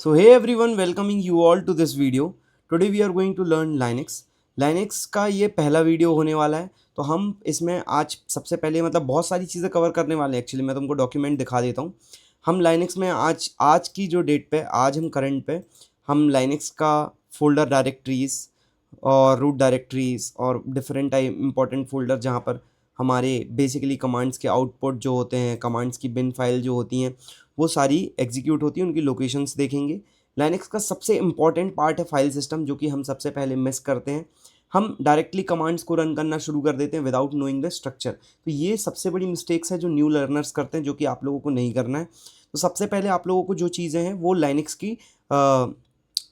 So hey everyone, welcoming you all to this video. Today we are going to learn Linux. Linux का ये पहला video होने वाला है। तो हम इसमें आज सबसे पहले मतलब बहुत सारी चीज़ें कवर करने वाले हैं। एक्चुअली मैं तुमको डॉक्यूमेंट दिखा देता हूँ। हम Linux में आज आज की जो डेट पे आज हम करंट पे हम Linux का फोल्डर डायरेक्टरीज और रूट डायरेक्टरीज और डिफरेंट टाइप इंपॉर्टेंट फोल्डर जहाँ पर हमारे बेसिकली कमांड्स के आउटपुट जो होते हैं, कमांड्स की बिन फाइल जो होती हैं, वो सारी एग्जीक्यूट होती हैं, उनकी लोकेशंस देखेंगे। लाइनक्स का सबसे इंपॉर्टेंट पार्ट है फाइल सिस्टम, जो कि हम सबसे पहले मिस करते हैं। हम डायरेक्टली कमांड्स को रन करना शुरू कर देते हैं विदाउट नोइंग द स्ट्रक्चर। तो ये सबसे बड़ी मिस्टेक्स है जो न्यू लर्नर्स करते हैं, जो कि आप लोगों को नहीं करना है। तो सबसे पहले आप लोगों को जो चीज़ें हैं वो लाइनक्स की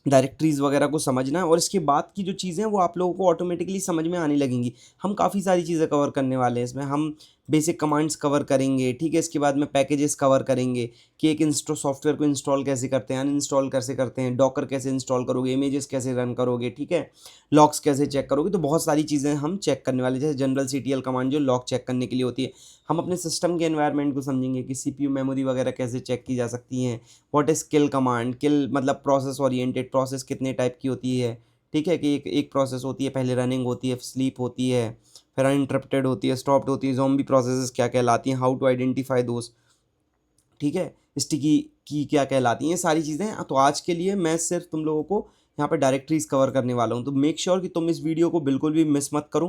डायरेक्टरीज़ वगैरह को समझना है, और इसके बाद की जो चीज़ें हैं वो आप लोगों को ऑटोमेटिकली समझ में आने लगेंगी। हम काफ़ी सारी चीज़ें कवर करने वाले हैं इसमें। हम बेसिक कमांड्स कवर करेंगे, ठीक है। इसके बाद में पैकेजेस कवर करेंगे कि एक सॉफ्टवेयर को इंस्टॉल कैसे करते हैं, अनइंस्टॉल कैसे करते हैं, डॉकर कैसे इंस्टॉल करोगे, इमेजेस कैसे रन करोगे, ठीक है, लॉक्स कैसे चेक करोगे। तो बहुत सारी चीज़ें हम चेक करने वाले, जैसे जनरल CTL कमांड जो लॉक चेक करने के लिए होती है। हम अपने सिस्टम के एनवायरनमेंट को समझेंगे कि CPU मेमोरी वगैरह कैसे चेक की जा सकती हैं। व्हाट इज़ किल कमांड, किल मतलब प्रोसेस ओरिएंटेड, प्रोसेस कितने टाइप की होती है, ठीक है, कि एक प्रोसेस होती है, पहले रनिंग होती है, स्लीप होती है, फिर अनइंटरप्टेड होती है, स्टॉप्ड होती है, ज़ॉम्बी प्रोसेसेस क्या कहलाती हैं, हाउ टू आइडेंटिफाई दोस, ठीक है, स्टिकी की क्या कहलाती हैं, ये सारी चीज़ें। तो आज के लिए मैं सिर्फ तुम लोगों को यहाँ पे डायरेक्टरीज कवर करने वाला हूँ। तो मेक श्योर कि तुम इस वीडियो को बिल्कुल भी मिस मत करो।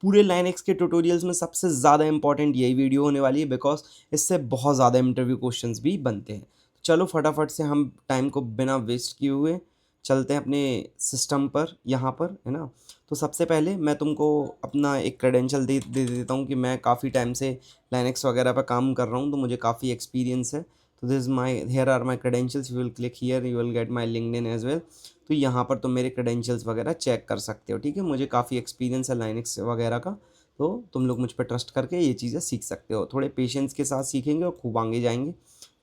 पूरे लाइनक्स के ट्यूटोरियल्स में सबसे ज़्यादा इंपॉर्टेंट यही वीडियो होने वाली है, बिकॉज इससे बहुत ज़्यादा इंटरव्यू क्वेश्चंस भी बनते हैं। चलो फटाफट से हम टाइम को बिना वेस्ट किए हुए चलते हैं अपने सिस्टम पर, यहाँ पर, है ना। तो सबसे पहले मैं तुमको अपना एक क्रेडेंशियल दे देता हूँ कि मैं काफ़ी टाइम से लाइनक्स वगैरह पर काम कर रहा हूँ, तो मुझे काफ़ी एक्सपीरियंस है। तो this my here are my credentials, you will click here, you will get my LinkedIn as well. तो यहाँ पर तुम मेरे क्रेडेंशियल्स वगैरह चेक कर सकते हो, ठीक है। मुझे काफ़ी एक्सपीरियंस है लाइनक्स वगैरह का, तो तुम लोग मुझ पर ट्रस्ट करके ये चीज़ें सीख सकते हो। थोड़े पेशेंस के साथ सीखेंगे और खूब आगे जाएंगे।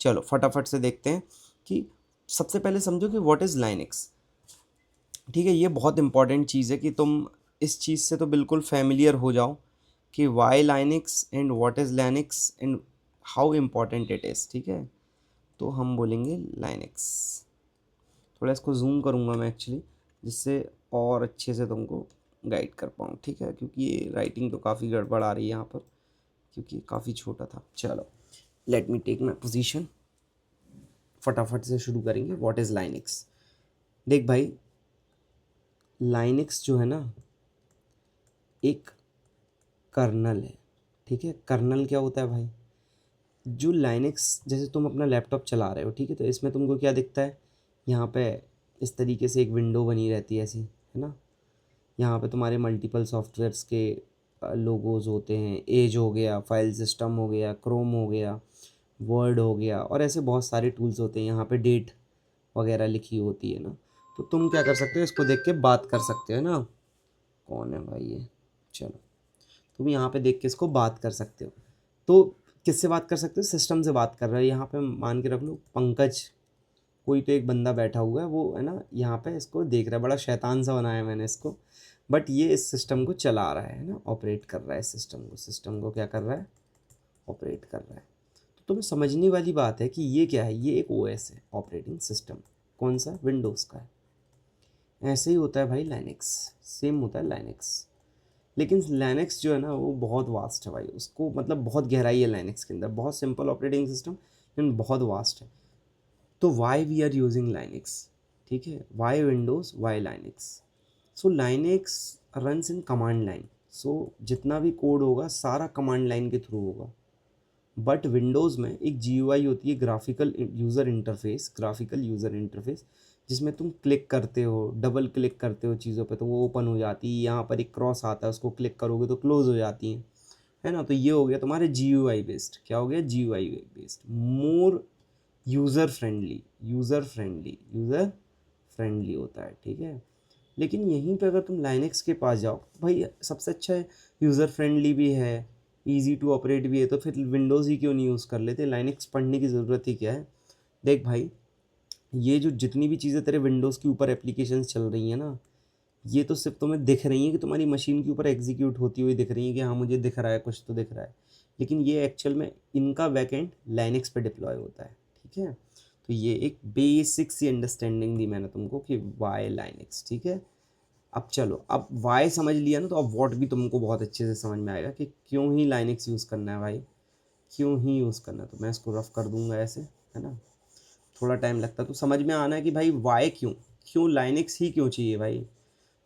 चलो फटाफट से देखते हैं कि सबसे पहले समझो कि व्हाट इज़ लाइनक्स, ठीक है। ये बहुत इंपॉर्टेंट चीज़ है कि तुम इस चीज़ से तो बिल्कुल फैमिलियर हो जाओ कि why Linux and what is Linux and how important it is, ठीक है। तो हम बोलेंगे लाइनक्स। थोड़ा इसको जूम करूँगा मैं एक्चुअली, जिससे और अच्छे से तुमको गाइड कर पाऊँ, ठीक है, क्योंकि ये राइटिंग तो काफ़ी गड़बड़ आ रही है यहाँ पर, क्योंकि काफ़ी छोटा था। चलो let me take my position. फटाफट से शुरू करेंगे। What is Linux. देख भाई, लाइनक्स जो है ना, एक कर्नल है, ठीक है। कर्नल क्या होता है भाई, जो लाइनक्स, जैसे तुम अपना लैपटॉप चला रहे हो, ठीक है, तो इसमें तुमको क्या दिखता है, यहाँ पे इस तरीके से एक विंडो बनी रहती है ऐसी, है ना। यहाँ पे तुम्हारे मल्टीपल सॉफ्टवेयर्स के लोगोज होते हैं। एज हो गया, फाइल सिस्टम हो गया, क्रोम हो गया, वर्ड हो गया, और ऐसे बहुत सारे टूल्स होते हैं। यहाँ पे डेट वगैरह लिखी होती है ना। तो तुम क्या कर सकते हो, इसको देख के बात कर सकते हो ना। कौन है भाई ये, चलो, तुम यहाँ पे देख के इसको बात कर सकते हो। तो किससे बात कर सकते हो, सिस्टम से बात कर रहे हो। यहाँ पे मान के रख लो पंकज, कोई तो एक बंदा बैठा हुआ है, वो है ना, यहाँ पे इसको देख रहा है। बड़ा शैतान सा बनाया है मैंने इसको, बट ये इस सिस्टम को चला रहा है ना, ऑपरेट कर रहा है सिस्टम को क्या कर रहा है, ऑपरेट कर रहा है। तो तुम्हें समझने वाली बात है कि ये क्या है, ये एक OS है, ऑपरेटिंग सिस्टम। कौन सा, विंडोज़ का है। ऐसे ही होता है भाई लाइनक्स, सेम होता है लाइनक्स। लेकिन लाइनक्स जो है ना, वो बहुत वास्ट है भाई। उसको मतलब बहुत गहराई है लाइनक्स के अंदर। बहुत सिंपल ऑपरेटिंग सिस्टम लेकिन बहुत वास्ट है। तो why we are using Linux, ठीक है, why Windows why Linux. So Linux runs in command line. सो जितना भी कोड होगा सारा कमांड लाइन के थ्रू होगा। बट विंडोज़ में एक GUI होती है, ग्राफिकल यूज़र इंटरफेस, जिसमें तुम क्लिक करते हो, डबल क्लिक करते हो चीज़ों पे तो वो ओपन हो जाती है। यहाँ पर एक क्रॉस आता है, उसको क्लिक करोगे तो क्लोज हो जाती है ना। तो ये हो गया तुम्हारे GUI बेस्ड। क्या हो गया, GUI बेस्ड, मोर यूज़र फ्रेंडली होता है, ठीक है। लेकिन यहीं पे अगर तुम लाइनक्स के पास जाओ, तो भाई सबसे अच्छा है, यूज़र फ्रेंडली भी है, इजी टू ऑपरेट भी है, तो फिर विंडोज़ ही क्यों नहीं यूज़ कर लेते। लाइनक्स पढ़ने की ज़रूरत ही क्या है। देख भाई, ये जो जितनी भी चीज़ें तेरे विंडोज़ के ऊपर एप्लीकेशंस चल रही हैं ना, ये तो सिर्फ तुम्हें दिख रही हैं कि तुम्हारी मशीन के ऊपर एग्जीक्यूट होती हुई दिख रही हैं कि हाँ मुझे दिख रहा है, कुछ तो दिख रहा है। लेकिन ये एक्चुअल में इनका बैकएंड लाइनक्स पे डिप्लॉय होता है, ठीक है। तो ये एक बेसिक सी अंडरस्टैंडिंग दी मैंने तुमको कि वाई लाइनक्स, ठीक है। अब चलो, अब वाई समझ लिया ना, तो अब वॉट भी तुमको बहुत अच्छे से समझ में आएगा कि क्यों ही लाइनक्स यूज़ करना है भाई, क्यों ही यूज़ करना है। तो मैं इसको रफ कर दूंगा ऐसे, है ना, थोड़ा टाइम लगता है तो समझ में आना है कि भाई वाई क्यों, क्यों लाइनक्स ही क्यों चाहिए भाई,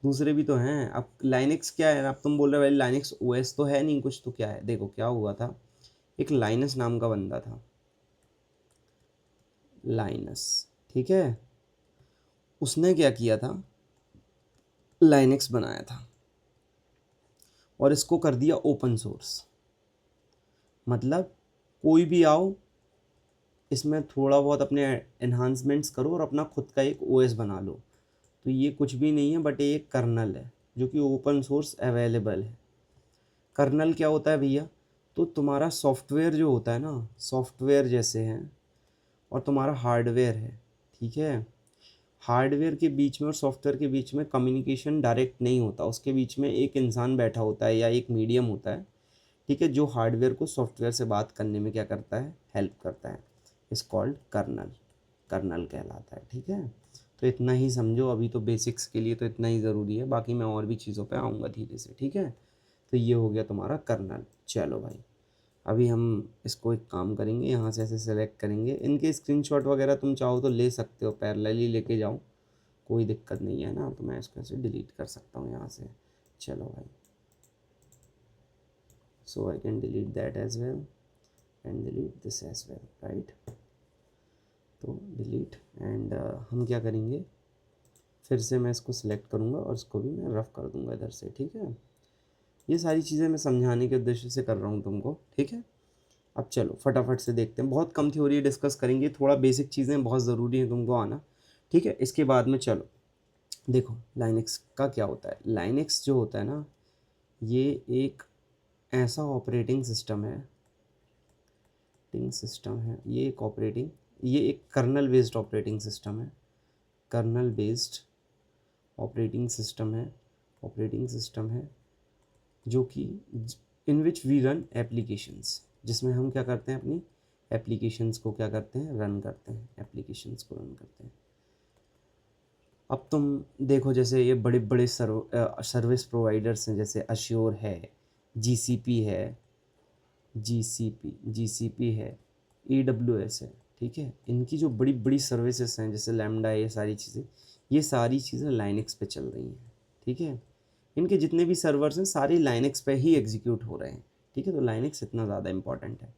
दूसरे भी तो हैं। अब लाइनक्स क्या है, अब तुम बोल रहे हो भाई लाइनक्स ओएस तो है नहीं कुछ, तो क्या है, देखो क्या हुआ था, एक लाइनस नाम का बंदा था, लाइनस, ठीक है, उसने क्या किया था, लाइनक्स बनाया था और इसको कर दिया ओपन सोर्स। मतलब कोई भी आओ, इसमें थोड़ा बहुत अपने एनहांसमेंट्स करो और अपना खुद का एक ओएस बना लो। तो ये कुछ भी नहीं है बट ये एक कर्नल है जो कि ओपन सोर्स अवेलेबल है। कर्नल क्या होता है भैया, तो तुम्हारा सॉफ्टवेयर जो होता है ना, सॉफ्टवेयर जैसे हैं, और तुम्हारा हार्डवेयर है, ठीक है। हार्डवेयर के बीच में और सॉफ्टवेयर के बीच में कम्युनिकेशन डायरेक्ट नहीं होता, उसके बीच में एक इंसान बैठा होता है या एक मीडियम होता है, ठीक है, जो हार्डवेयर को सॉफ्टवेयर से बात करने में क्या करता है, हेल्प करता है। इस कॉल्ड कर्नल, कर्नल कहलाता है, ठीक है। तो इतना ही समझो अभी, तो बेसिक्स के लिए तो इतना ही ज़रूरी है, बाकी मैं और भी चीज़ों पे आऊँगा धीरे से, ठीक है। तो ये हो गया तुम्हारा कर्नल। चलो भाई, अभी हम इसको एक काम करेंगे, यहाँ से ऐसे सेलेक्ट करेंगे, इनके स्क्रीनशॉट वगैरह तुम चाहो तो ले सकते हो, पैरेलली लेके जाओ, कोई दिक्कत नहीं है ना। तो मैं इसको ऐसे डिलीट कर सकता हूँ यहाँ से। चलो भाई, so I can delete that as well and delete this as well, right। तो delete and हम क्या करेंगे, फिर से मैं इसको सिलेक्ट करूँगा और इसको भी मैं रफ़ कर दूँगा इधर से, ठीक है। ये सारी चीज़ें मैं समझाने के उद्देश्य से कर रहा हूँ तुमको, ठीक है। अब चलो फटाफट से देखते हैं, बहुत कम थ्योरी डिस्कस करेंगे, थोड़ा बेसिक चीज़ें बहुत ज़रूरी है तुमको आना, ठीक है। इसके बाद में चलो देखो लाइनक्स का क्या होता है। लाइनक्स जो होता है ना, ये एक ऐसा ऑपरेटिंग सिस्टम है, ये एक ये एक कर्नल बेस्ड ऑपरेटिंग सिस्टम है, कर्नल बेस्ड ऑपरेटिंग सिस्टम है जो कि इन विच वी रन एप्लीकेशंस, जिसमें हम क्या करते हैं, अपनी एप्लीकेशंस को क्या करते हैं, रन करते हैं, एप्लीकेशंस को रन करते हैं। अब तुम देखो, जैसे ये बड़े बड़े सर्विस प्रोवाइडर्स हैं, जैसे अश्योर है, जीसीपी है, जीसीपी है, AWS है, ठीक है। इनकी जो बड़ी बड़ी सर्विसेज हैं जैसे लैम्डा, ये सारी चीज़ें लाइनक्स पे चल रही हैं, ठीक है। इनके जितने भी सर्वर्स हैं सारे लाइनक्स पे ही एग्जीक्यूट हो रहे हैं, ठीक है। तो लाइनक्स इतना ज़्यादा इंपॉर्टेंट है।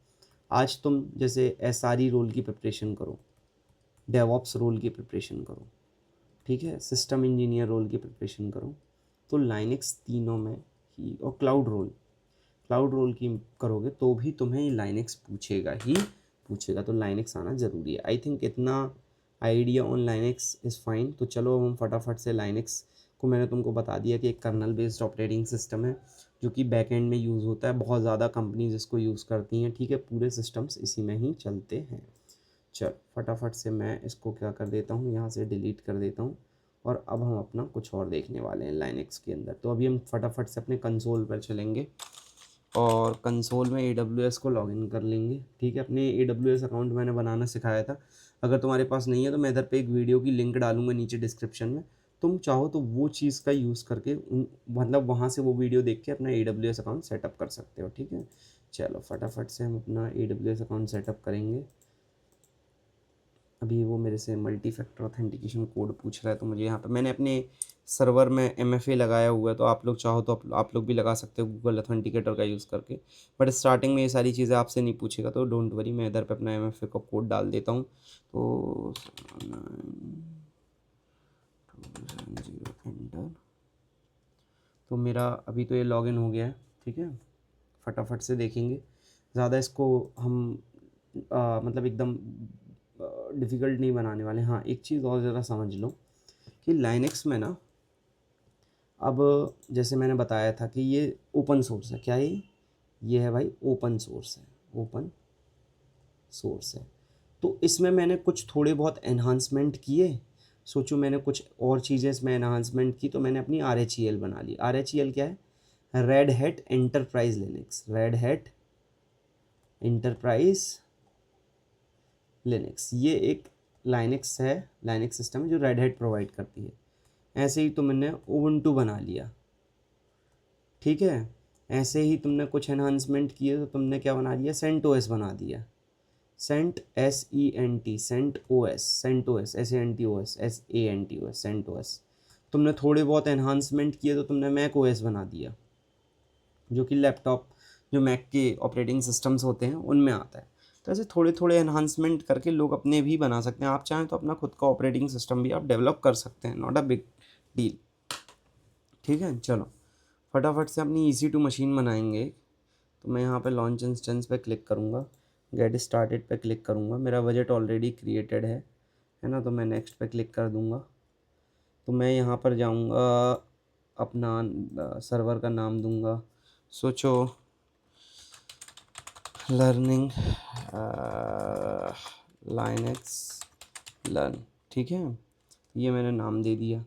आज तुम जैसे SRE रोल की प्रिपरेशन करो, डेवऑप्स रोल की प्रिपरेशन करो, ठीक है, सिस्टम इंजीनियर रोल की प्रिपरेशन करो, तो लाइनक्स तीनों में ही, और क्लाउड रोल की करोगे तो भी तुम्हें लाइनक्स पूछेगा ही पूछेगा। तो लाइनक्स आना ज़रूरी है। आई थिंक इतना idea on Linux is fine. तो चलो हम फटाफट से लाइनक्स को, मैंने तुमको बता दिया कि एक कर्नल बेस्ड ऑपरेटिंग सिस्टम है जो कि बैक एंड में यूज़ होता है, बहुत ज़्यादा कंपनीज इसको यूज़ करती हैं, ठीक है, पूरे सिस्टम्स इसी में ही चलते हैं। चल फटाफट से मैं इसको क्या कर देता हूँ, यहाँ से डिलीट कर देता हूँ, और अब हम अपना कुछ और देखने वाले हैं लाइनक्स के अंदर। तो अभी हम फटाफट से अपने कंसोल पर चलेंगे और कंसोल में AWS को लॉगिन कर लेंगे, ठीक है। अपने AWS अकाउंट मैंने बनाना सिखाया था, अगर तुम्हारे पास नहीं है तो मैं इधर पे एक वीडियो की लिंक डालूंगा नीचे डिस्क्रिप्शन में, तुम चाहो तो वो चीज़ का यूज़ करके मतलब वहाँ से वो वीडियो देख के अपना AWS अकाउंट सेटअप कर सकते हो, ठीक है। चलो फटाफट से हम अपना AWS अकाउंट सेटअप करेंगे। अभी वो मेरे से मल्टी फैक्टर ऑथेंटिकेशन कोड पूछ रहा है, तो मुझे यहाँ पे मैंने अपने सर्वर में MFA लगाया हुआ है, तो आप लोग चाहो तो आप लोग भी लगा सकते हो गूगल ऑथेंटिकेटर का यूज़ करके। बट स्टार्टिंग में ये सारी चीज़ें आपसे नहीं पूछेगा, तो डोंट वरी, मैं इधर पे अपना MFA का कोड डाल देता हूँ। तो 9 एंटर। तो मेरा अभी तो ये लॉगिन हो गया है, ठीक है। फटाफट से देखेंगे, ज़्यादा इसको हम मतलब एकदम डिफ़िकल्ट नहीं बनाने वाले। हाँ, एक चीज़ और ज़रा समझ लो कि लाइनक्स में ना, अब जैसे मैंने बताया था कि ये ओपन सोर्स है, क्या ये है भाई, ओपन सोर्स है। तो इसमें मैंने कुछ थोड़े बहुत एनहांसमेंट किए, सोचो मैंने कुछ और चीज़ें इसमें एनहांसमेंट की, तो मैंने अपनी RHEL बना ली। RHEL क्या है, रेड हैट एंटरप्राइज लिनक्स। ये एक लाइनक्स है, लाइनक्स सिस्टम है जो रेड हैट प्रोवाइड करती है। ऐसे ही तुमने उबुंटू बना लिया, ठीक है। ऐसे ही तुमने कुछ एनहांसमेंट किए तो तुमने क्या बना लिया, सेंट ओएस बना दिया। Cent SENT, Cent OS, Cent OS, SENTOS, SANTOS, Cent OS। तुमने थोड़े बहुत एनहांसमेंट किए तो तुमने मैक OS बना दिया, जो कि लैपटॉप, जो मैक के ऑपरेटिंग सिस्टम्स होते हैं उनमें आता है। तो ऐसे थोड़े थोड़े एनहांसमेंट करके लोग अपने भी बना सकते हैं। आप चाहें तो अपना खुद का ऑपरेटिंग सिस्टम भी आप डेवलप कर सकते हैं, नॉट अ बिग डील, ठीक है। चलो फटाफट से अपनी EC2 मशीन बनाएंगे। तो मैं यहाँ पे लॉन्च इंस्टेंस पे क्लिक करूँगा, गेट स्टार्टेड पे क्लिक करूँगा। मेरा बजट ऑलरेडी क्रिएटेड है ना, तो मैं नेक्स्ट पे क्लिक कर दूँगा। तो मैं यहाँ पर जाऊँगा, अपना सर्वर का नाम दूँगा, सोचो लर्निंग लाइनक्स लर्न, ठीक है। ये मैंने नाम दे दिया।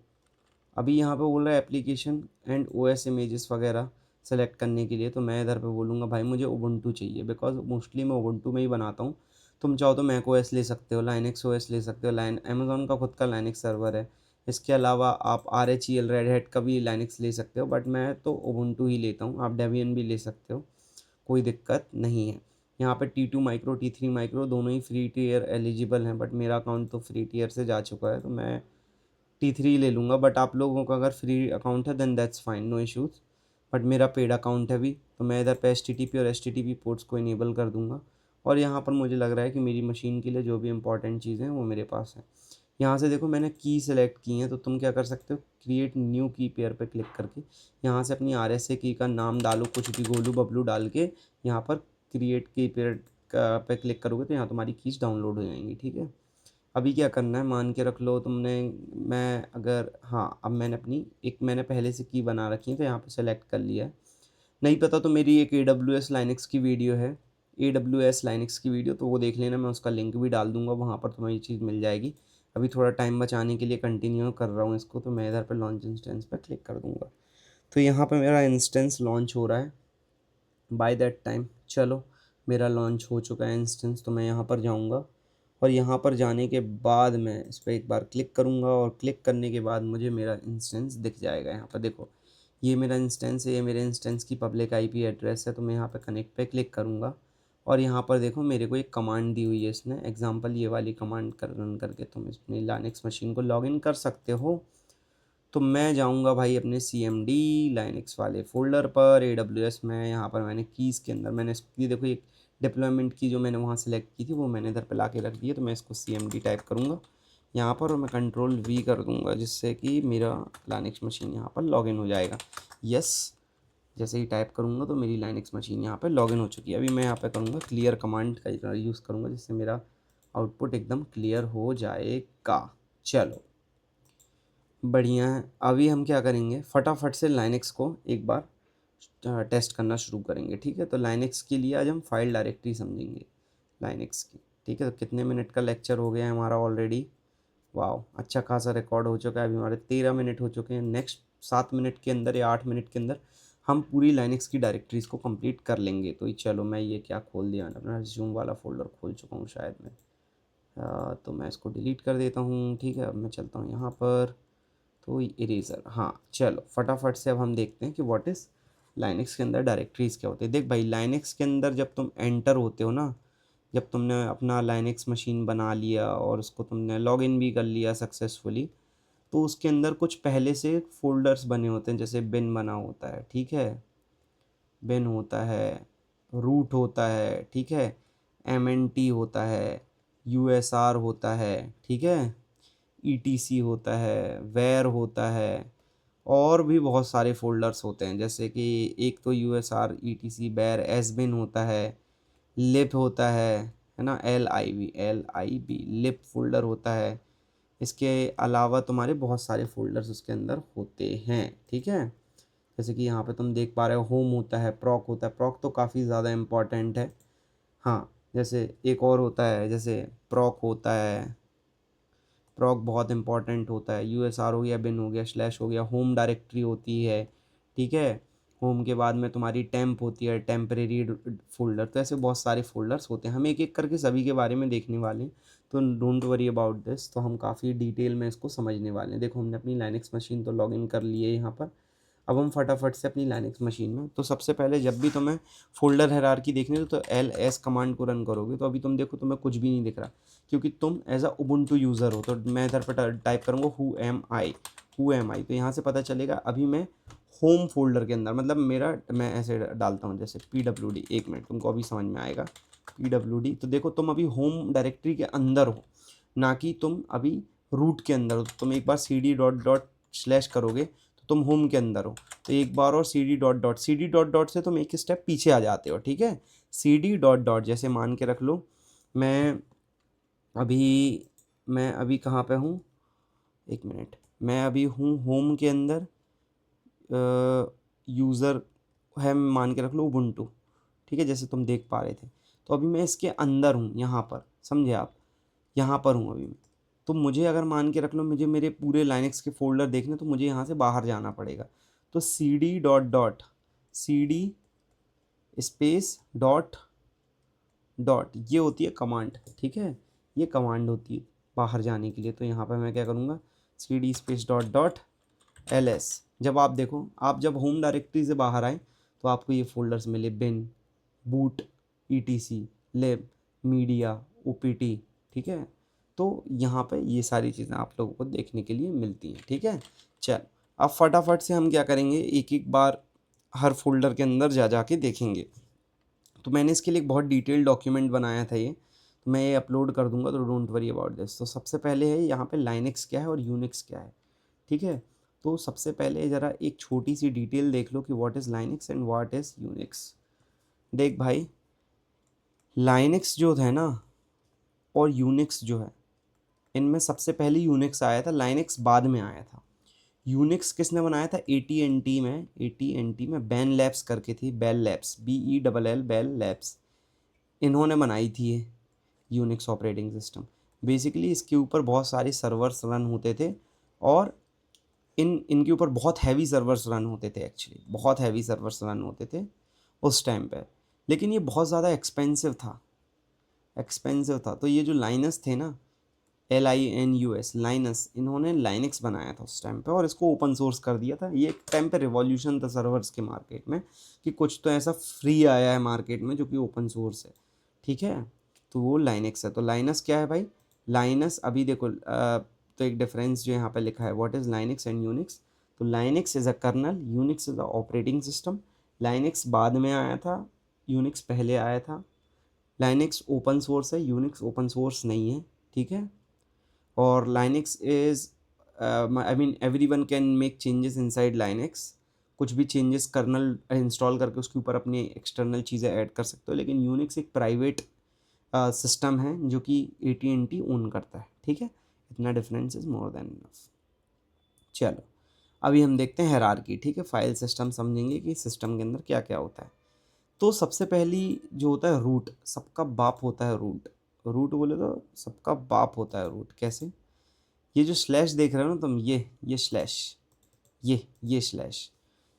अभी यहाँ पे बोल रहा है एप्लीकेशन एंड OS इमेजेस वगैरह सेलेक्ट करने के लिए, तो मैं इधर पे बोलूँगा भाई मुझे उबुंटू चाहिए, बिकॉज मोस्टली मैं उबुंटू में ही बनाता हूँ। तुम चाहो तो मैक OS ले सकते हो, लाइनक्स OS ले सकते हो, अमेज़ॉन का खुद का लाइनक्स सर्वर है। इसके अलावा आप RHEL रेड हैट का भी लाइनक्स ले सकते हो, बट मैं तो उबुंटू ही लेता हूँ। आप डेबियन भी ले सकते हो, कोई दिक्कत नहीं है। यहाँ पे T2 माइक्रो, T3 माइक्रो दोनों ही फ्री टियर एलिजिबल हैं, बट मेरा अकाउंट तो फ्री टियर से जा चुका है, तो मैं T3 ले लूँगा। बट आप लोगों का अगर फ्री अकाउंट है then that's fine, no issues. But मेरा पेड अकाउंट है भी, तो मैं इधर पे HTTP और HTTP पोर्ट्स को इनेबल कर दूँगा। और यहाँ पर मुझे लग रहा है कि मेरी मशीन के लिए जो भी इंपॉर्टेंट चीज़ें हैं वो मेरे पास है। यहाँ से देखो मैंने की सेलेक्ट की हैं, तो तुम क्या कर सकते हो, क्रिएट न्यू की पेयर पे क्लिक करके यहाँ से अपनी RSA की का नाम डालो, कुछ भी गोलू बबलू डाल के यहाँ पर क्रिएट की पेयर पे क्लिक करोगे तो यहाँ तुम्हारी कीज डाउनलोड हो जाएंगी, ठीक है। अभी क्या करना है, मान के रख लो तुमने, मैं अगर, हाँ अब मैंने अपनी एक, मैंने पहले से की बना रखी है तो यहाँ पे सेलेक्ट कर लिया है। नहीं पता तो मेरी एक AWS लाइनक्स की वीडियो है, AWS लाइनक्स की वीडियो, तो वो देख लेना, मैं उसका लिंक भी डाल दूंगा, वहाँ पर तुम्हें ये चीज़ मिल जाएगी। अभी थोड़ा टाइम बचाने के लिए कंटिन्यू कर रहा हूँ इसको, तो मैं इधर पर लॉन्च इंस्टेंस पर क्लिक कर दूँगा। तो यहाँ पर मेरा इंस्टेंस लॉन्च हो रहा है बाय दैट टाइम। चलो मेरा लॉन्च हो चुका है इंस्टेंस, तो मैं यहाँ पर जाऊँगा और यहाँ पर जाने के बाद मैं इस पर एक बार क्लिक करूँगा, और क्लिक करने के बाद मुझे मेरा इंस्टेंस दिख जाएगा। यहाँ पर देखो ये मेरा इंस्टेंस है, ये मेरे इंस्टेंस की पब्लिक IP एड्रेस है। तो मैं यहाँ पर कनेक्ट पे क्लिक करूँगा और यहाँ पर देखो मेरे को एक कमांड दी हुई है इसने, एग्जाम्पल ये वाली कमांड कर रन करके तुम अपनी लाइनक्स मशीन को लॉगिन कर सकते हो। तो मैं जाऊंगा भाई अपने CMD लाइनक्स वाले फ़ोल्डर पर AWS में। यहाँ पर मैंने कीज़ के अंदर मैंने ये देखो एक डिप्लॉयमेंट की जो मैंने वहाँ सेलेक्ट की थी वो मैंने इधर पे ला के रख दी है। तो मैं इसको CMD टाइप करूँगा यहाँ पर और मैं Ctrl V कर दूँगा, जिससे कि मेरा लाइनक्स मशीन यहाँ पर लॉगिन हो जाएगा। यस, जैसे ही टाइप करूँगा तो मेरी लाइनक्स मशीन यहाँ पर लॉगिन हो चुकी है। अभी मैं यहाँ पर करूँगा क्लियर कमांड का यूज़ करूँगा, जिससे मेरा आउटपुट एकदम क्लियर हो जाएगा। चलो बढ़िया है। अभी हम क्या करेंगे, फटाफट से लाइनक्स को एक बार टेस्ट करना शुरू करेंगे, ठीक है। तो लाइनक्स के लिए आज हम फाइल डायरेक्टरी समझेंगे लाइनक्स की, ठीक है। तो कितने मिनट का लेक्चर हो गया है हमारा ऑलरेडी, वाह अच्छा खासा रिकॉर्ड हो चुका है। अभी हमारे 13 मिनट हो चुके हैं। नेक्स्ट 7 मिनट के अंदर या 8 मिनट के अंदर हम पूरी लाइनक्स की डायरेक्टरीज को कंप्लीट कर लेंगे। तो चलो मैं ये क्या खोल दिया, मैंने अपना रिज्यूम वाला फोल्डर खोल चुका हूँ शायद मैं। तो मैं इसको डिलीट कर देता हूँ, ठीक है। अब मैं चलता हूँ यहाँ पर, तो इरेज़र, हाँ चलो फटाफट से अब हम देखते हैं कि व्हाट इज़ लाइनक्स के अंदर डायरेक्टरीज क्या होते हैं। देख भाई लाइनक्स के अंदर जब तुम एंटर होते हो ना, जब तुमने अपना लाइनक्स मशीन बना लिया और उसको तुमने लॉगिन भी कर लिया सक्सेसफुली, तो उसके अंदर कुछ पहले से फोल्डर्स बने होते हैं। जैसे बिन बना होता है, ठीक है, बिन होता है, रूट होता है, ठीक है, MNT होता है, USR होता है, ठीक है, ETC होता है, वेयर होता है, और भी बहुत सारे फ़ोल्डर्स होते हैं। जैसे कि एक तो USR ETC बेर एसबिन होता है, लिप होता है ना, LIB लिप फोल्डर होता है। इसके अलावा तुम्हारे बहुत सारे फ़ोल्डर्स उसके अंदर होते हैं, ठीक है। जैसे कि यहाँ पे तुम देख पा रहे हो होम होता है, प्रॉक होता है। प्रॉक तो काफ़ी ज़्यादा इम्पॉर्टेंट है, हाँ। जैसे एक और होता है, जैसे प्रॉक होता है, प्रॉक बहुत इंपॉर्टेंट होता है। USR हो गया, बिन हो गया, स्लैश हो गया, होम डायरेक्टरी होती है, ठीक है। होम के बाद में तुम्हारी टेम्प होती है, टेम्परेरी फोल्डर। तो ऐसे बहुत सारे फोल्डर्स होते हैं, हम एक एक करके सभी के बारे में देखने वाले हैं। तो डोंट वरी अबाउट दिस, तो हम काफ़ी डिटेल में इसको समझने वाले हैं। देखो हमने अपनी लाइनक्स मशीन तो लॉगिन कर ली है यहाँ पर। अब हम फटाफट से अपनी लाइनक्स मशीन में, तो सबसे पहले जब भी तुम्हें फोल्डर हायरार्की देखनी हो तो LS कमांड को रन करोगे। तो अभी तुम देखो तुम्हें कुछ भी नहीं दिख रहा, क्योंकि तुम एज अ उबुंटू यूज़र हो। तो मैं इधर पर टाइप करूँगा हु एम आई, तो यहाँ से पता चलेगा अभी मैं होम फोल्डर के अंदर, मतलब मेरा, मैं ऐसे डालता हूँ जैसे PWD, 1 मिनट तुमको अभी समझ में आएगा। PWD, तो देखो तुम अभी होम डायरेक्टरी के अंदर हो, ना कि तुम अभी रूट के अंदर हो। तो तुम एक बार CD:// करोगे तो तुम होम के अंदर हो। तो एक बार और CD:// से तुम एक स्टेप पीछे आ जाते हो, ठीक है। CD:// जैसे मान के रख लो मैं अभी मैं अभी कहाँ पे हूँ, 1 मिनट, मैं अभी हूँ होम के अंदर। यूज़र है, मान के रख लो उबुंटू, ठीक है, जैसे तुम देख पा रहे थे। तो अभी मैं इसके अंदर हूँ, यहाँ पर, समझे आप, यहाँ पर हूँ अभी मैं। तो मुझे अगर मान के रख लो मुझे मेरे पूरे लाइनक्स के फोल्डर देखने, तो मुझे यहाँ से बाहर जाना पड़ेगा। तो CD:// स्पेस डॉट डॉट, ये होती है कमांड, ठीक है, ये कमांड होती है बाहर जाने के लिए। तो यहाँ पर मैं क्या करूँगा, CD space dot dot LS। जब आप देखो, आप जब होम डायरेक्टरी से बाहर आए तो आपको ये फोल्डर्स मिले, बिन, बूट, ETC, लिब, मीडिया, OPT, ठीक है। तो यहाँ पे ये सारी चीज़ें आप लोगों को देखने के लिए मिलती हैं, ठीक है। चल, अब फटाफट से हम क्या करेंगे, एक एक बार हर फोल्डर के अंदर जा के देखेंगे। तो मैंने इसके लिए एक बहुत डिटेल डॉक्यूमेंट बनाया था ये, तो मैं ये अपलोड कर दूंगा, तो डोंट वरी अबाउट दिस। तो सबसे पहले है यहाँ पे लाइनक्स क्या है और यूनिक्स क्या है, ठीक है। तो सबसे पहले ज़रा एक छोटी सी डिटेल देख लो कि what is Linux and what is Unix. देख भाई, लाइनक्स जो है ना और यूनिक्स जो है, इनमें सबसे पहले यूनिक्स आया था, लाइनक्स बाद में आया था। यूनिक्स किसने बनाया था, AT&T में बैन लैब्स करके थी, Bell Labs, BELL Bell Labs, इन्होंने बनाई थी ये यूनिक्स ऑपरेटिंग सिस्टम। बेसिकली इसके ऊपर बहुत सारे सर्वर्स रन होते थे, और इनके ऊपर बहुत हैवी सर्वर्स रन होते थे, एक्चुअली बहुत हैवी सर्वर्स रन होते थे उस टाइम पे। लेकिन ये बहुत ज़्यादा एक्सपेंसिव था। तो ये जो लाइनस थे ना, LINUS, लाइनस, इन्होंने लाइनक्स बनाया था उस टाइम पे, और इसको ओपन सोर्स कर दिया था। ये एक टाइम पे रिवॉल्यूशन था सर्वर्स के मार्केट में, कि कुछ तो ऐसा फ्री आया है मार्केट में जो कि ओपन सोर्स है, ठीक है। तो वो लाइनक्स है। तो लाइनस क्या है भाई, लाइनस अभी देखो, तो एक डिफरेंस जो यहाँ पे लिखा है, what is Linux and Unix. तो Linux is a kernel, Unix is a operating system. Linux बाद में आया था, यूनिक्स पहले आया था। लाइनक्स ओपन सोर्स है, यूनिक्स ओपन सोर्स नहीं है, ठीक है। और Linux is, I mean everyone can make changes inside Linux. कुछ भी चेंजेस कर्नल इंस्टॉल करके उसके ऊपर अपनी एक्सटर्नल चीज़ें ऐड कर सकते हो। लेकिन यूनिक्स एक प्राइवेट सिस्टम है जो कि AT&T ओन करता है, ठीक है। इतना difference is more than enough. चलो, अभी हम देखते हैं हायरार्की, ठीक है। फाइल सिस्टम समझेंगे कि सिस्टम के अंदर क्या क्या होता है। तो सबसे पहली जो होता है रूट, सबका बाप होता है रूट। रूट बोले तो सबका बाप होता है रूट। कैसे, ये जो स्लैश देख रहे हो ना तुम, ये स्लैश, ये स्लैश,